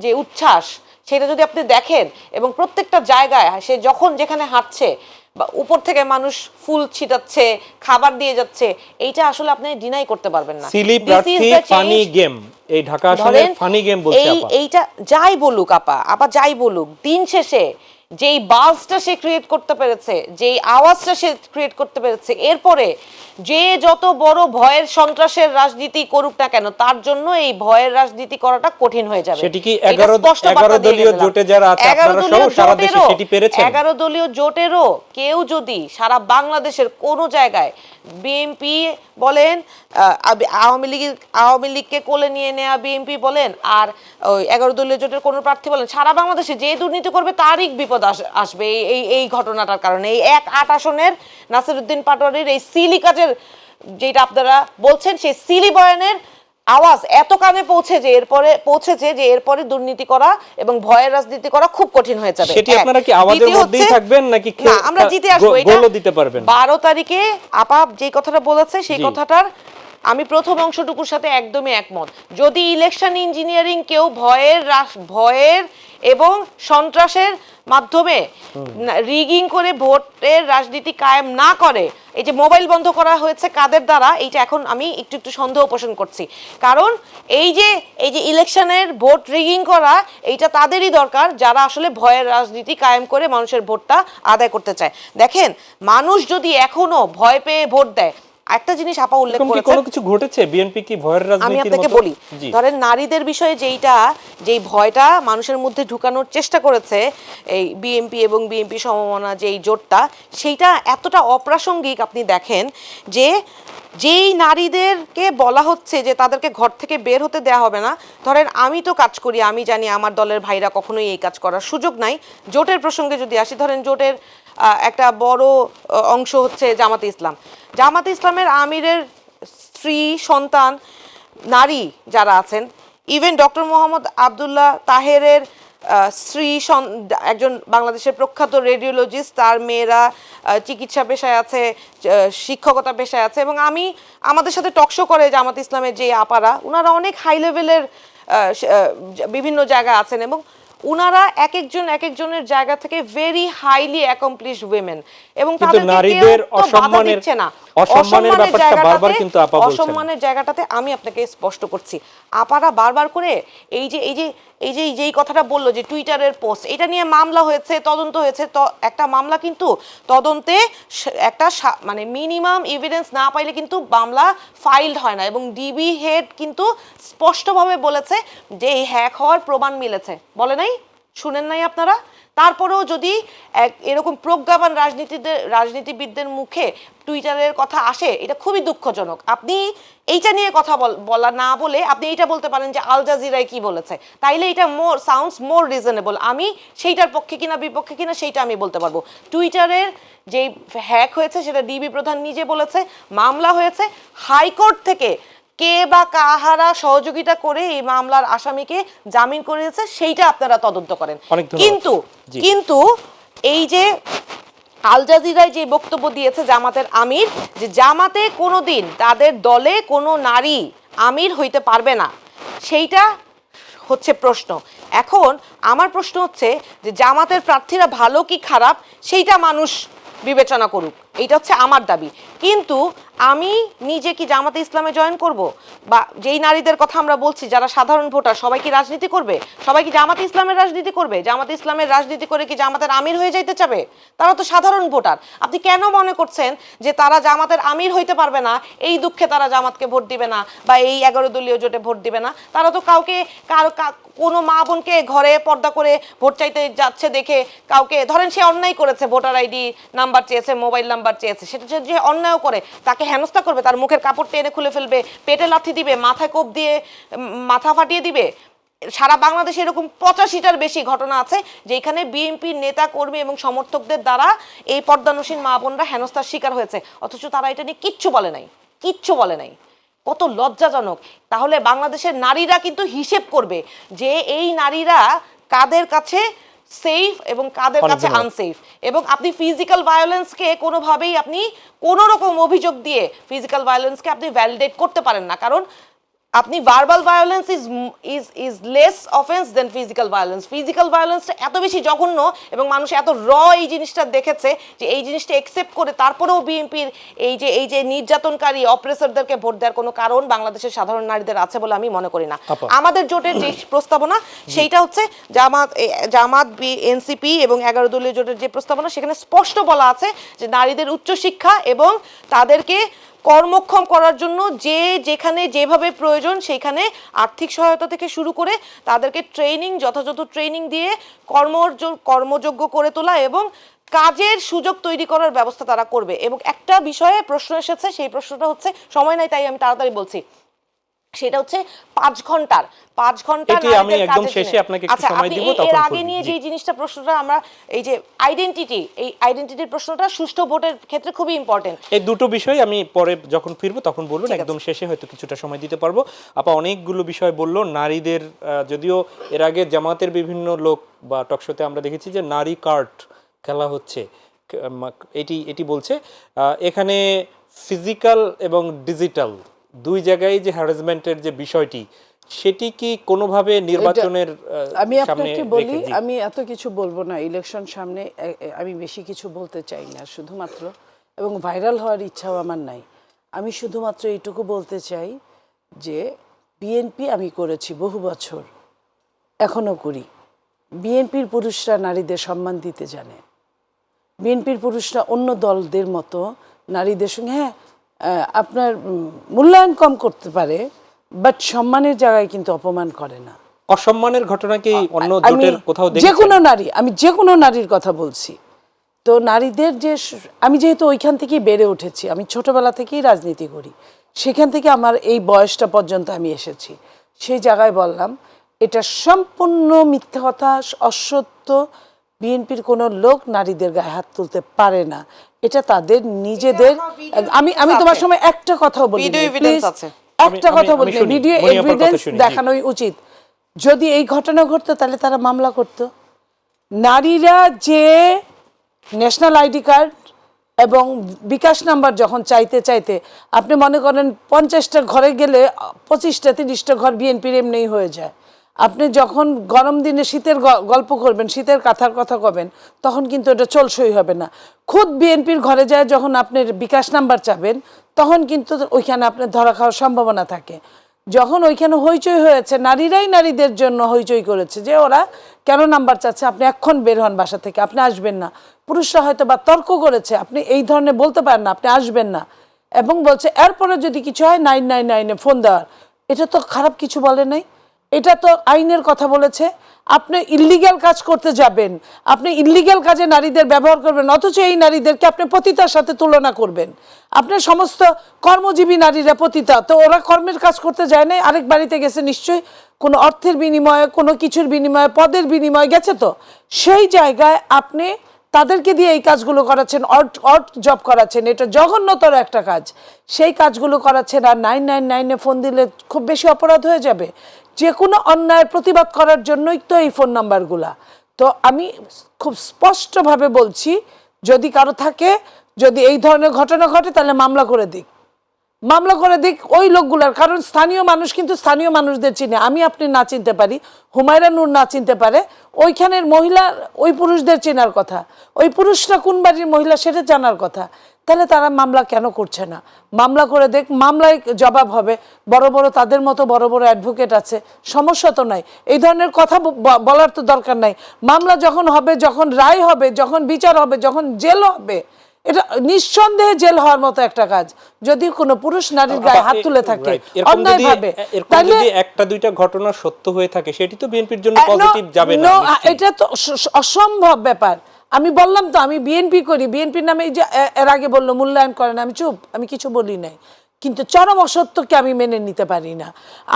যে উচ্ছ্বাস, সেটা যদি আপনি দেখেন, এবং প্রত্যেকটা জায়গায় সে যখন যেখানে হাঁটছে বা উপর থেকে মানুষ ফুল ছিটাচ্ছে, খাবার দিয়ে যাচ্ছে, এইটা আসলে আপনি ডিনাই করতে পারবেন না। সিলি প্রার্থী ফানি গেম, এই ঢাকা আসনের ফানি গেম বলছে আপা। এইটা যাই বলুক আপা যাই বলুক, দিন শেষে যেই বাজটা সে ক্রিয়েট করতে পেরেছে, যেই আওয়াজটা সে ক্রিয়েট করতে পেরেছে, এরপরে যে যত বড় ভয়ের সন্ত্রাসের রাজনীতি করুক না কেন, তার জন্য এই ভয়ের রাজনীতি করাটা কঠিন হয়ে যাবে। সেটি কি 11 দলীয় জোটে যারা আছে আপনারা সহ সারা দেশে সেটি পেরেছেন? 11 দলীয় জোটেরও কেউ যদি সারা বাংলাদেশের কোন জায়গায়, বিএনপি বলেন, আওয়ামী লীগকে কোলে নিয়ে নেওয়া বিএনপি বলেন, আর ওই 11 দলীয় জোটের কোন প্রার্থী বলেন, সারা বাংলাদেশে যে দুর্নীতি করবে তারই বিপদ আসবে এই ঘটনাটার কারণে। এই 1-8 আসনের নাসির উদ্দিন পাটোয়ারির এই সিলি কাজের যেটা আপনারা বলছেন, সেই সিলি বয়ানের আওয়াজ এত কানে পৌঁছেছে যে এরপরে দুর্নীতি করা এবং ভয়ের রাজনীতি করা খুব কঠিন হয়ে যাবে। সেটি আপনারা কি আওয়াজের মধ্যেই থাকবেন নাকি না, আমরা জিতে আসবো, এটা গোলও দিতে পারবেন? 12 তারিখে আপা যে কথাটা বলেছে সেই কথাটার আমি প্রথম অংশটুকুর সাথে একদমই একমত। যদি ইলেকশন ইঞ্জিনিয়ারিং কেউ ভয়ের এবং সন্ত্রাসের মাধ্যমে রিগিং করে ভোটের রাজনীতি কায়েম না করে, এই যে মোবাইল বন্ধ করা হয়েছে কাদের দ্বারা, এইটা এখন আমি একটু সন্দেহ পোষণ করছি। কারণ এই যে ইলেকশনের ভোট রিগিং করা, এইটা তাদেরই দরকার যারা আসলে ভয়ের রাজনীতি কায়েম করে মানুষের ভোটটা আদায় করতে চায়। দেখেন, মানুষ যদি এখনো ভয় পেয়ে ভোট দেয়, একটা জিনিস আপা উল্লেখ করেছেন, কোনো কিছু ঘটেছে বিএনপি কি ভয়ের রাজনীতির মতো? আমি আপনাকে বলি, ধরেন নারীদের বিষয়ে যেই ভয়টা মানুষের মধ্যে ঢুকানোর চেষ্টা করেছে এই বিএনপি এবং বিএনপি সমমনা যেই জোটটা, সেইটা এতটা অপ্রাসঙ্গিক। আপনি দেখেন যে যেই নারীদেরকে বলা হচ্ছে যে তাদেরকে ঘর থেকে বের হতে দেওয়া হবে না, ধরেন আমি তো কাজ করি, আমি জানি আমার দলের ভাইরা কখনোই এই কাজ করার সুযোগ নাই। জোটের প্রসঙ্গে যদি আসি, ধরেন জোটের একটা বড় অংশ হচ্ছে জামাতে ইসলাম। জামাতে ইসলামের আমিরের স্ত্রী, সন্তান, নারী যারা আছেন, ইভেন ডক্টর মোহাম্মদ আবদুল্লাহ তাহেরের স্ত্রী, একজন বাংলাদেশের প্রখ্যাত রেডিওলজিস্ট, তার মেয়েরা চিকিৎসা পেশায় আছে, শিক্ষকতা পেশায় আছে, এবং আমাদের সাথে টকশো করে জামাত ইসলামের যে আপারা, ওনারা অনেক হাই লেভেলের বিভিন্ন জায়গায় আছেন এবং উনারা এক একজনের জায়গা থেকে ভেরি হাইলি অ্যাকমপ্লিশড উইমেন এবং কিন্তু তাদেরকে নারীদের কেউ তো বাধা অসম্মানের দিচ্ছে না। অসম্মানের ব্যাপারটা বারবার জায়গাটাতে- কিন্তু আপা বলছেন। অসম্মানের জায়গাটাতে আমি আপনাকে স্পষ্ট করছি, আপারা বারবার করে এই কথাটা বললো যে টুইটারের পোস্ট, এটা নিয়ে মামলা হয়েছে, তদন্ত হয়েছে, তো একটা মামলা কিন্তু তদন্তে একটা মানে মিনিমাম এভিডেন্স না পাইলে কিন্তু মামলা ফাইলড হয় না, এবং ডিবি হেড কিন্তু স্পষ্টভাবে বলেছে যে এই হ্যাক হওয়ার প্রমাণ মিলেছে, বলে নাই? শুনেন নাই আপনারা? তারপরেও যদি এরকম প্রজ্ঞাবান রাজনীতিবিদদের মুখে টুইটারের কথা আসে, এটা খুবই দুঃখজনক। আপনি এইটা নিয়ে কথা বলা না বলে আপনি এইটা বলতে পারেন যে আল জাজিরায় কি বলেছে, তাইলে এটা সাউন্ডস মোর রিজনেবল। আমি সেইটার পক্ষে কিনা বিপক্ষে কিনা সেইটা আমি বলতে পারবো। টুইটারের যে হ্যাক হয়েছে সেটা ডিবি প্রধান নিজে বলেছে, মামলা হয়েছে, হাইকোর্ট থেকে কে বা কাহারা সহযোগিতা করে এই মামলার আসামিকে জামিন করিয়েছে সেইটা আপনারা তদন্ত করেন। কিন্তু এই যে আল জাজিরায় যে বক্তব্য দিয়েছে জামাতের আমির, যে জামাতে কোনোদিন তাদের দলে কোনো নারী আমির হইতে পারবে না, সেইটা হচ্ছে প্রশ্ন। এখন আমার প্রশ্ন হচ্ছে যে জামাতের প্রার্থীরা ভালো কি খারাপ সেইটা মানুষ বিবেচনা করুক, এইটা হচ্ছে আমার দাবি। কিন্তু আমি নিজে কি জামাতে ইসলামে জয়েন করব? বা যেই নারীদের কথা আমরা বলছি যারা সাধারণ ভোটার, সবাই কি রাজনীতি করবে? সবাই কি জামাতে ইসলামের রাজনীতি করবে? জামাতে ইসলামের রাজনীতি করে কি জামাতের আমির হয়ে যাইতে চাবে? তারা তো সাধারণ ভোটার। আপনি কেন মনে করছেন যে তারা জামাতের আমির হইতে পারবে না, এই দুঃখে তারা জামাতকে ভোট দিবে না বা এই 11 দলীয় জোটে ভোট দিবে না? তারা তো কাউকে কোনো মা বোনকে ঘরে পর্দা করে ভোট চাইতে যাচ্ছে দেখে কাউকে, ধরেন সে অন্যায় করেছে, ভোটার আইডি নাম্বার চেয়েছে, মোবাইল নাম্বার চেয়েছে, সেটা যে অন্যায় করে তাকে হেনস্থা করবে, তার মুখের কাপড় টেনে খুলে ফেলবে, পেটে লাথি দিবে, মাথায় কোপ দিয়ে মাথা ফাটিয়ে দিবে। সারা বাংলাদেশে এরকম 85টার বেশি ঘটনা আছে যেখানে বিএনপির নেতা কর্মী এবং সমর্থকদের দ্বারা এই পর্দানসীন মা বোনরা হেনস্থার শিকার হয়েছে, অথচ তারা এটা নিয়ে কিচ্ছু বলে নাই। কত লজ্জাজনক। তাহলে বাংলাদেশের নারীরা কিন্তু হিসেব করবে যে এই নারীরা কাদের কাছে সেফ এবং কাদের কাছে আনসেফ। এবং আপনি ফিজিক্যাল ভায়োলেন্সকে কোনোভাবেই আপনি কোনো রকম অভিযোগ দিয়ে ফিজিক্যাল ভায়োলেন্সকে আপনি ভ্যালিডেট করতে পারেন না, কারণ আপনি verbal violence is less offence than physical violence. Physical ভায়োলেন্সটা এত বেশি জঘন্য এবং মানুষ এত এই জিনিসটা দেখেছে যে এই জিনিসটা একসেপ্ট করে তারপরেও বিএনপির এই যে নির্যাতনকারী অপ্রেসরদেরকে ভোট দেওয়ার কোনো কারণ বাংলাদেশের সাধারণ নারীদের আছে বলে আমি মনে করি না। আমাদের জোটের যে প্রস্তাবনা সেইটা হচ্ছে জামাত এনসিপি এবং 11 দলীয় জোটের যে প্রস্তাবনা, সেখানে স্পষ্ট বলা আছে যে নারীদের উচ্চশিক্ষা এবং তাদেরকে কর্মক্ষম করার জন্য যেখানে যেভাবে প্রয়োজন সেইখানে আর্থিক সহায়তা থেকে শুরু করে তাদেরকে যথাযথ ট্রেনিং দিয়ে কর্মযোগ্য করে তোলা এবং কাজের সুযোগ তৈরি করার ব্যবস্থা তারা করবে। এবং একটা বিষয়ে প্রশ্ন এসেছে, সেই প্রশ্নটা হচ্ছে, সময় নাই তাই আমি তাড়াতাড়ি বলছি, সেটা হচ্ছে 5 ঘন্টার এটি আমি একদম শেষে আপনাকে একটু সময় দিব, তখন এর আগে নিয়ে যে জিনিসটা প্রশ্নটা আমরা এই যে আইডেন্টিটির প্রশ্নটা সুষ্ঠু ভোটের ক্ষেত্রে খুবই ইম্পর্টেন্ট। এই দুটো বিষয় আমি পরে যখন ফিরবো তখন বলবেন, একদম শেষে হয়তো কিছুটা সময় দিতে পারবো। আপা অনেকগুলো বিষয় বললো নারীদের, যদিও এর আগে জামাতের বিভিন্ন লোক বা টকশোতে আমরা দেখেছি যে নারী কার্ড খেলা হচ্ছে, এটি বলছে এখানে ফিজিক্যাল এবং ডিজিটাল দুই জায়গায় যে হ্যারাসমেন্টের যে বিষয়টি, সেটি কি কোনোভাবে নির্বাচনের আমি আপনাকে বলি, আমি এত কিছু বলবো না, ইলেকশন সামনে, আমি বেশি কিছু বলতে চাই না, শুধুমাত্র, এবং ভাইরাল হওয়ার ইচ্ছাও আমার নাই। আমি শুধুমাত্র এইটুকু বলতে চাই যে বিএনপি আমি করেছি বহু বছর, এখনো করি। বিএনপির পুরুষরা নারীদের সম্মান দিতে জানে। বিএনপির পুরুষরা অন্য দলদের মতো নারীদের সঙ্গে, হ্যাঁ আপনার মূল্যায়ন কম করতে পারে, বাট সম্মানের জায়গায় কিন্তু অপমান করে না। অসম্মানের ঘটনা কি অন্য জোটের কোথাও দেখেছেন? যে কোনো নারী, আমি যে কোনো নারীর কথা বলছি। তো নারীদের যে, আমি যেহেতু ওইখান থেকেই বেড়ে উঠেছি, আমি ছোটবেলা থেকেই রাজনীতি করি, সেখান থেকে আমার এই বয়সটা পর্যন্ত আমি এসেছি, সেই জায়গায় বললাম এটা সম্পূর্ণ মিথ্যা কথা, অসত্য। বিএনপির কোনো লোক নারীদের গায়ে হাত তুলতে পারে না, এটা তাদের নিজেদের। আমি তোমার সময় একটা কথাও বলি, একটা কথা বলি, ভিডিও এভিডেন্স দেখানোই উচিত। যদি এই ঘটনা ঘটতো তাহলে তারা মামলা করত। নারীরা যে ন্যাশনাল আইডি কার্ড এবং বিকাশ নাম্বার যখন চাইতে আপনি মনে করেন 50টা ঘরে গেলে 25টা 30টা ঘর বিএনপির এমনিই হয়ে যায়। আপনি যখন গরম দিনে শীতের গল্প করবেন, শীতের কাঁথার কথা কবেন, তখন কিন্তু এটা চলসই হবে না। খুদ বিএনপির ঘরে যায় যখন আপনার বিকাশ নাম্বার চাবেন, তখন কিন্তু ওইখানে আপনার ধরা খাওয়ার সম্ভাবনা থাকে। যখন ওইখানে হইচই হয়েছে, নারীরাই নারীদের জন্য হইচই করেছে যে ওরা কেন নাম্বার চাচ্ছে, আপনি এক্ষণ বের হন বাসা থেকে, আপনি আসবেন না। পুরুষরা হয়তো বা তর্ক করেছে, আপনি এই ধরনের বলতে পারেন না, আপনি আসবেন না, এবং বলছে এরপরে যদি কিছু হয় 999-এ ফোন দেওয়ার। এটা তো খারাপ কিছু বলে নাই, এটা তো আইনের কথা বলেছে। আপনি ইল্লিগ্যাল কাজ করতে যাবেন, আপনি ইল্লিগ্যাল কাজে নারীদের ব্যবহার করবেন, অথচ এই নারীদেরকে আপনি পতিতার সাথে তুলনা করবেন। আপনার সমস্ত কর্মজীবী নারীরা পতিতা, তো ওরা কর্মের কাজ করতে যায় নাই, আরেক বাড়িতে গেছে নিশ্চয়ই, কোনো অর্থের বিনিময়ে, কোনো কিছুর বিনিময়ে, পদের বিনিময়ে গেছে। তো সেই জায়গায় আপনি তাদেরকে দিয়ে এই কাজগুলো করাচ্ছেন, অড জব করাচ্ছেন, এটা জঘন্যতর একটা কাজ। সেই কাজগুলো করাচ্ছেন, আর 999-এ ফোন দিলে খুব বেশি অপরাধ হয়ে যাবে। যে কোনো অন্যায়ের প্রতিবাদ করার জন্যই তো এই ফোন নাম্বারগুলা। তো আমি খুব স্পষ্টভাবে বলছি, যদি কারো থাকে, যদি এই ধরনের ঘটনা ঘটে, তাহলে মামলা করে দিক, মামলা করে দিক ওই লোকগুলার। কারণ স্থানীয় মানুষ কিন্তু স্থানীয় মানুষদের চিনে, আমি আপনি না চিনতে পারি, হুমায়রা নূর না চিনতে পারে, ওইখানের মহিলা ওই পুরুষদের চেনার কথা, ওই পুরুষরা কোন বাড়ির মহিলা সেটা জানার কথা। তাহলে তারা মামলা কেন করছে না? মামলা করে দেখ, মামলায় জবাব হবে। বড় বড় তাদের মতো বড় বড় অ্যাডভোকেট আছে, সমস্যা তো নাই, এই ধরনের কথা বলার তো দরকার নাই। মামলা যখন হবে, যখন রায় হবে, যখন বিচার হবে, যখন জেল হবে, এটা নিঃসন্দেহে জেল হওয়ার মতো একটা কাজ। যদি কোনো পুরুষ নারীর গায়ে হাত তুলে থাকে অন্যায়ভাবে, তাহলে একটা দুইটা ঘটনা সত্য হয়ে থাকে, সেটি তো বিএনপির জন্য পজিটিভ যাবে না। এটা তো অসম্ভব ব্যাপার। আমি বললাম তো, আমি বিএনপি করি, বিএনপির নামে এই যে এর আগে বললো মূল্যায়ন করেন, আমি চুপ, আমি কিছু বলি নাই। কিন্তু চরম অসত্যকে আমি মেনে নিতে পারি না।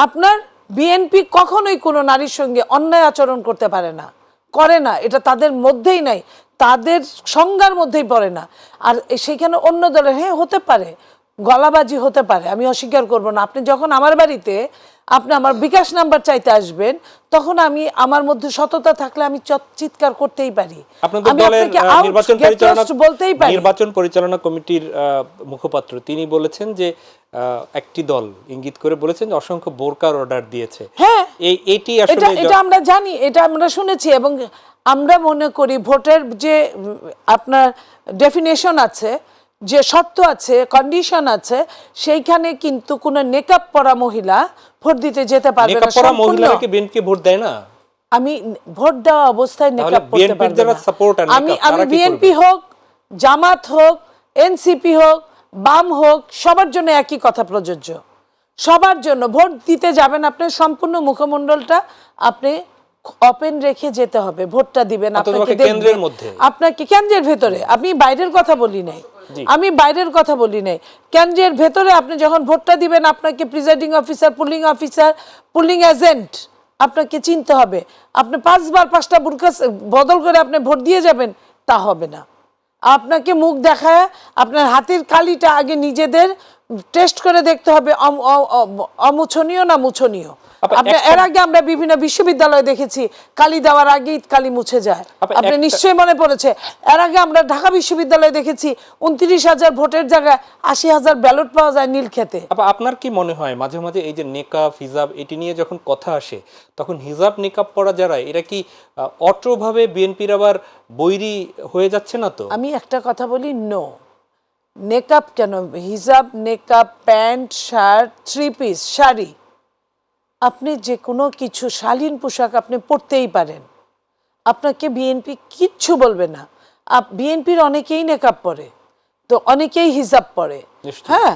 আপনার বিএনপি কখনোই কোনো নারীর সঙ্গে অন্যায় আচরণ করতে পারে না, করে না, এটা তাদের মধ্যেই নাই, তাদের সংজ্ঞার মধ্যেই পড়ে না। আর সেইখানে অন্য দলের হ্যাঁ হতে পারে, গলাবাজি হতে পারে, আমি অস্বীকার করব না। আপনি যখন আমার বাড়িতে আপনি আমার বিকাশ নাম্বার চাইতে আসবেন, তখন আমি আমার মধ্যে সততা থাকলে আমি চিৎকার করতেই পারি, আপনাদের আমি দলের আপনাকে বলতেই পারি। নির্বাচন পরিচালনা কমিটির মুখপাত্র তিনি বলেছেন যে একটি দল ইঙ্গিত করে বলেছেন যে অসংখ্য বোরকার অর্ডার দিয়েছে। হ্যাঁ, এটি আসলে এটা আমরা জানি, এটা আমরা শুনেছি, এবং আমরা মনে করি ভোটের যে আপনার ডেফিনেশন আছে, যে শর্ত আছে, কন্ডিশন আছে, সেইখানে কিন্তু কোনো নেকআপ পরা মহিলা ভোট দিতে যেতে পারবে না। নেকআপ পরা মহিলারা কি বিএনপি ভোট দেয় না? আমি ভোট দেওয়া অবস্থায় নেকআপ পরতে পারবে না। আমি বিএনপি হোক, জামাত হোক, এনসিপি হোক, বাম হোক, সবার জন্য একই কথা প্রযোজ্য। সবার জন্য ভোট দিতে যাবেন, আপনার সম্পূর্ণ মুখমণ্ডলটা আপনি ওপেন রেখে যেতে হবে, ভোটটা দিবেন। আপনাকে কেন্দ্রের মধ্যে, আপনাকে কেন্দ্রের ভেতরে, আমি বাইরের কথা বলি নাই, আমি বাইরের কথা বলি নাই, কেন্দ্রের ভেতরে আপনি যখন ভোটটা দিবেন, আপনাকে প্রিজাইডিং অফিসার, পুলিং এজেন্ট আপনাকে চিনতে হবে। আপনি 5 বার 5টা বুরকা বদল করে আপনি ভোট দিয়ে যাবেন, তা হবে না। আপনাকে মুখ দেখায় আপনার হাতের কালিটা আগে নিজেদের টেস্ট করে দেখতে হবে, অমুছনীয় না মুছনীয়। এর আগে আমরা বিভিন্ন বিশ্ববিদ্যালয়ে দেখেছি কালি দেওয়ার আগেই কালি মুছে যায়, আপনি নিশ্চয়ই মনে পড়েছে। এর আগে আমরা ঢাকা বিশ্ববিদ্যালয়ে দেখেছি 29,000 ভোটের জায়গায় 80,000 ব্যালট পাওয়া যায় নীলক্ষেতে। আপনার কি মনে হয় মাঝে মাঝে এই যে নেকাব হিজাব এটি নিয়ে যখন কথা আসে, তখন হিজাব নেকাব পরা যারা, এরা কি অটোভাবে বিএনপির আবার বৈরী হয়ে যাচ্ছে না? তো আমি একটা কথা বলি, নো, নেকাব কেন, হিজাব, নেকাব, প্যান্ট, শার্ট, 3 পিস, শাড়ি, আপনি যে কোনো কিছু শালীন পোশাক আপনি পরতেই পারেন, আপনাকে বিএনপি কিচ্ছু বলবে না। বিএনপির অনেকেই নেকাব পরে, তো অনেকেই হিজাব পরে, হ্যাঁ,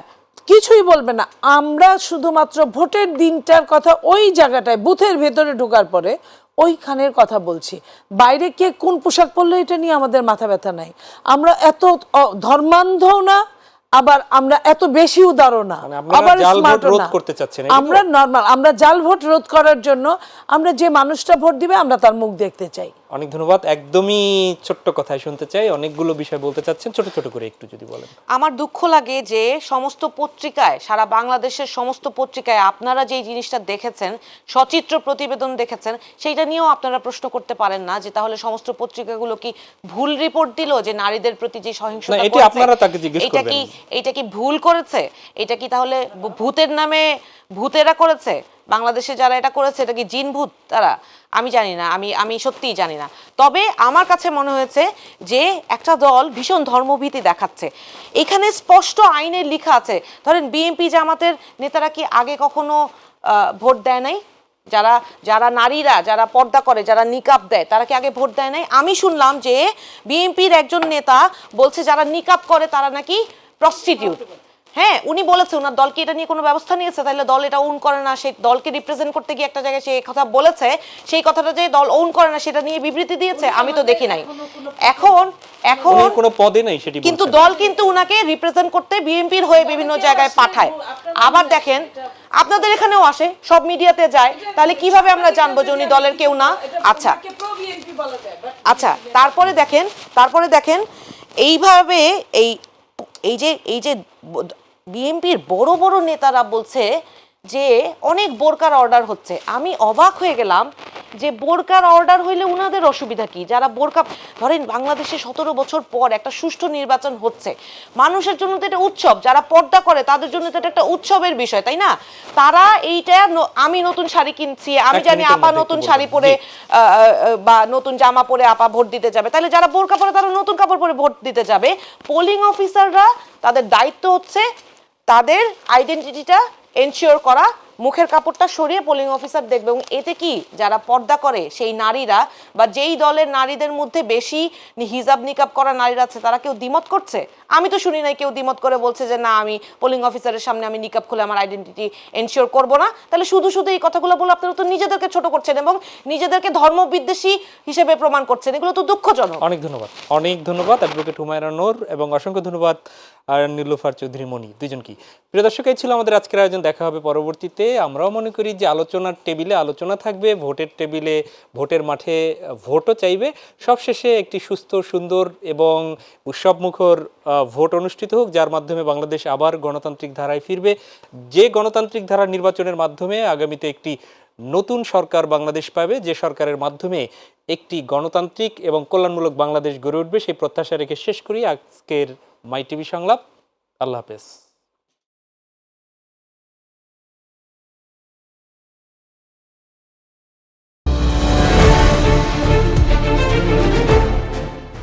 কিছুই বলবে না। আমরা শুধুমাত্র ভোটের দিনটার কথা, ওই জায়গাটায় বুথের ভেতরে ঢোকার পরে ওইখানের কথা বলছি। বাইরে কে কোন পোশাক পরলো এটা নিয়ে আমাদের মাথা ব্যথা নাই। আমরা এত ধর্মান্ধও না, আবার আমরা এত বেশি উদারও না, আবার স্মার্টও না। আমরা নরমাল, আমরা জাল ভোট রোধ করার জন্য আমরা যে মানুষটা ভোট দিবে আমরা তার মুখ দেখতে চাই। অনেক ধন্যবাদ। একদমই ছোট্ট কথাই শুনতে চাই, অনেকগুলো বিষয় বলতে চাচ্ছেন, ছোট ছোট করে একটু যদি বলেন। আমার দুঃখ লাগে যে সমস্ত পত্রিকায়, সারা বাংলাদেশের সমস্ত পত্রিকায় আপনারা যে জিনিসটা দেখেছেন, সচিত্র প্রতিবেদন দেখেছেন, সেইটা নিয়েও আপনারা প্রশ্ন করতে পারেন না যে তাহলে সমস্ত পত্রিকাগুলো কি ভুল রিপোর্ট দিল, যে নারীদের প্রতি যে সহিংসতা, এটা আপনারা তাকে জিজ্ঞেস করবেন, এটা কি ভুল করেছে, এটা কি তাহলে ভূতের নামে ভূতেরা করেছে, বাংলাদেশে যারা এটা করেছে এটা কি জিনভূত তারা, আমি জানি না, আমি সত্যিই জানি না। তবে আমার কাছে মনে হয়েছে যে একটা দল ভীষণ ধর্মভীতি দেখাচ্ছে। এখানে স্পষ্ট আইনে লেখা আছে, ধরেন বিএনপি জামাতের নেতারা কি আগে কখনো ভোট দেয় নাই? যারা যারা নারীরা যারা পর্দা করে, যারা নিকাব দেয়, তারা কি আগে ভোট দেয় নাই? আমি শুনলাম যে বিএনপির একজন নেতা বলছে যারা নিকাব করে তারা নাকি প্রস্টিটিউট। হ্যাঁ, উনি বলেছে ওনার দলকে এটা নিয়ে কোনো ব্যবস্থা নিয়েছে, তাহলে দল এটা ওন করে না, সেই দলকে রিপ্রেজেন্ট করতে গিয়ে একটা জায়গায় সেই কথা বলেছে, সেই কথাটা যে দল ওন করে না সেটা নিয়ে বিবৃতি দিয়েছে, আমি তো দেখি নাই। এখন উনি কোনো পদে নাই সেটি কিন্তু বলছেন। দল কিন্তু উনাকে রিপ্রেজেন্ট করতে বিএনপির হয়ে বিভিন্ন জায়গায় পাঠায়। আবার দেখেন আপনাদের এখানেও আসে, সব মিডিয়াতে যায়, তাহলে কিভাবে আমরা জানবো যে উনি দলের কেউ না? আচ্ছা আচ্ছা, তারপরে দেখেন এইভাবে এই যে বিএনপির বড় বড় নেতারা বলছে যে অনেক বোরকার অর্ডার হচ্ছে। আমি অবাক হয়ে গেলাম যে বোরকার অর্ডার হইলে উনাদের অসুবিধা কি? যারা বোরকা, ধরেন বাংলাদেশে 17 বছর পর একটা সুষ্ঠু নির্বাচন হচ্ছে, মানুষের জন্য তো এটা উৎসব, যারা পর্দা করে তাদের জন্য তো এটা একটা উৎসবের বিষয়, তাই না? তারা এইটা আমি নতুন শাড়ি কিনছি, আমি এক জানি মিনিটের আপা মধ্যে নতুন একটু শাড়ি বলবেন। পরে জি। বা নতুন জামা পরে আপা ভোট দিতে যাবে, তাহলে যারা বোরকা পরে তারা নতুন কাপড় পরে ভোট দিতে যাবে। পোলিং অফিসাররা তাদের দায়িত্ব হচ্ছে তাদের আইডেন্টিটিটা এনশিওর করা, মুখের কাপড়টা সরিয়ে পোলিং অফিসার দেখবে। এবং এতে কি যারা পর্দা করে সেই নারীরা বা যেই দলের নারীদের মধ্যে বেশি হিজাব নিকাব করা নারীরা আছে তারা কেউ দ্বিমত করছে? আমি তো শুনি নাই কেউ দ্বিমত করে বলছে যে না আমি পোলিং অফিসারের সামনে আমি নিকাব খুলে আমার আইডেন্টিটি এনশিওর করব না। তাহলে শুধু শুধু এই কথাগুলো বলে আপনারা তো নিজেদেরকে ছোট করছেন এবং নিজেদেরকে ধর্মবিদ্বেষী হিসেবে প্রমাণ করছেন, এগুলো তো দুঃখজনক। অনেক ধন্যবাদ অ্যাডভোকেট হুমায়রা নূর এবং অসংখ্য ধন্যবাদ নীলুফার চৌধুরী মনি দুজনকে। প্রিয় দর্শক, এই ছিল আমাদের আজকের আয়োজন। দেখা হবে পরবর্তীতে। আমরাও মনে করি যে আলোচনার টেবিলে আলোচনা থাকবে, ভোটের টেবিলে ভোটের মাঠে ভোটও চাইবে। সবশেষে একটি সুস্থ সুন্দর এবং উৎসবমুখর ভোট অনুষ্ঠিত হোক, যার মাধ্যমে বাংলাদেশ আবার গণতান্ত্রিক ধারায় ফিরবে, যে গণতান্ত্রিক ধারার নির্বাচনের মাধ্যমে আগামীতে একটি নতুন সরকার বাংলাদেশ পাবে, যে সরকারের মাধ্যমে একটি গণতান্ত্রিক এবং কল্যাণমূলক বাংলাদেশ গড়ে উঠবে। সেই প্রত্যাশা রেখে শেষ করি আজকের মাই টিভি সংলাপ। আল্লাহ হাফেজ।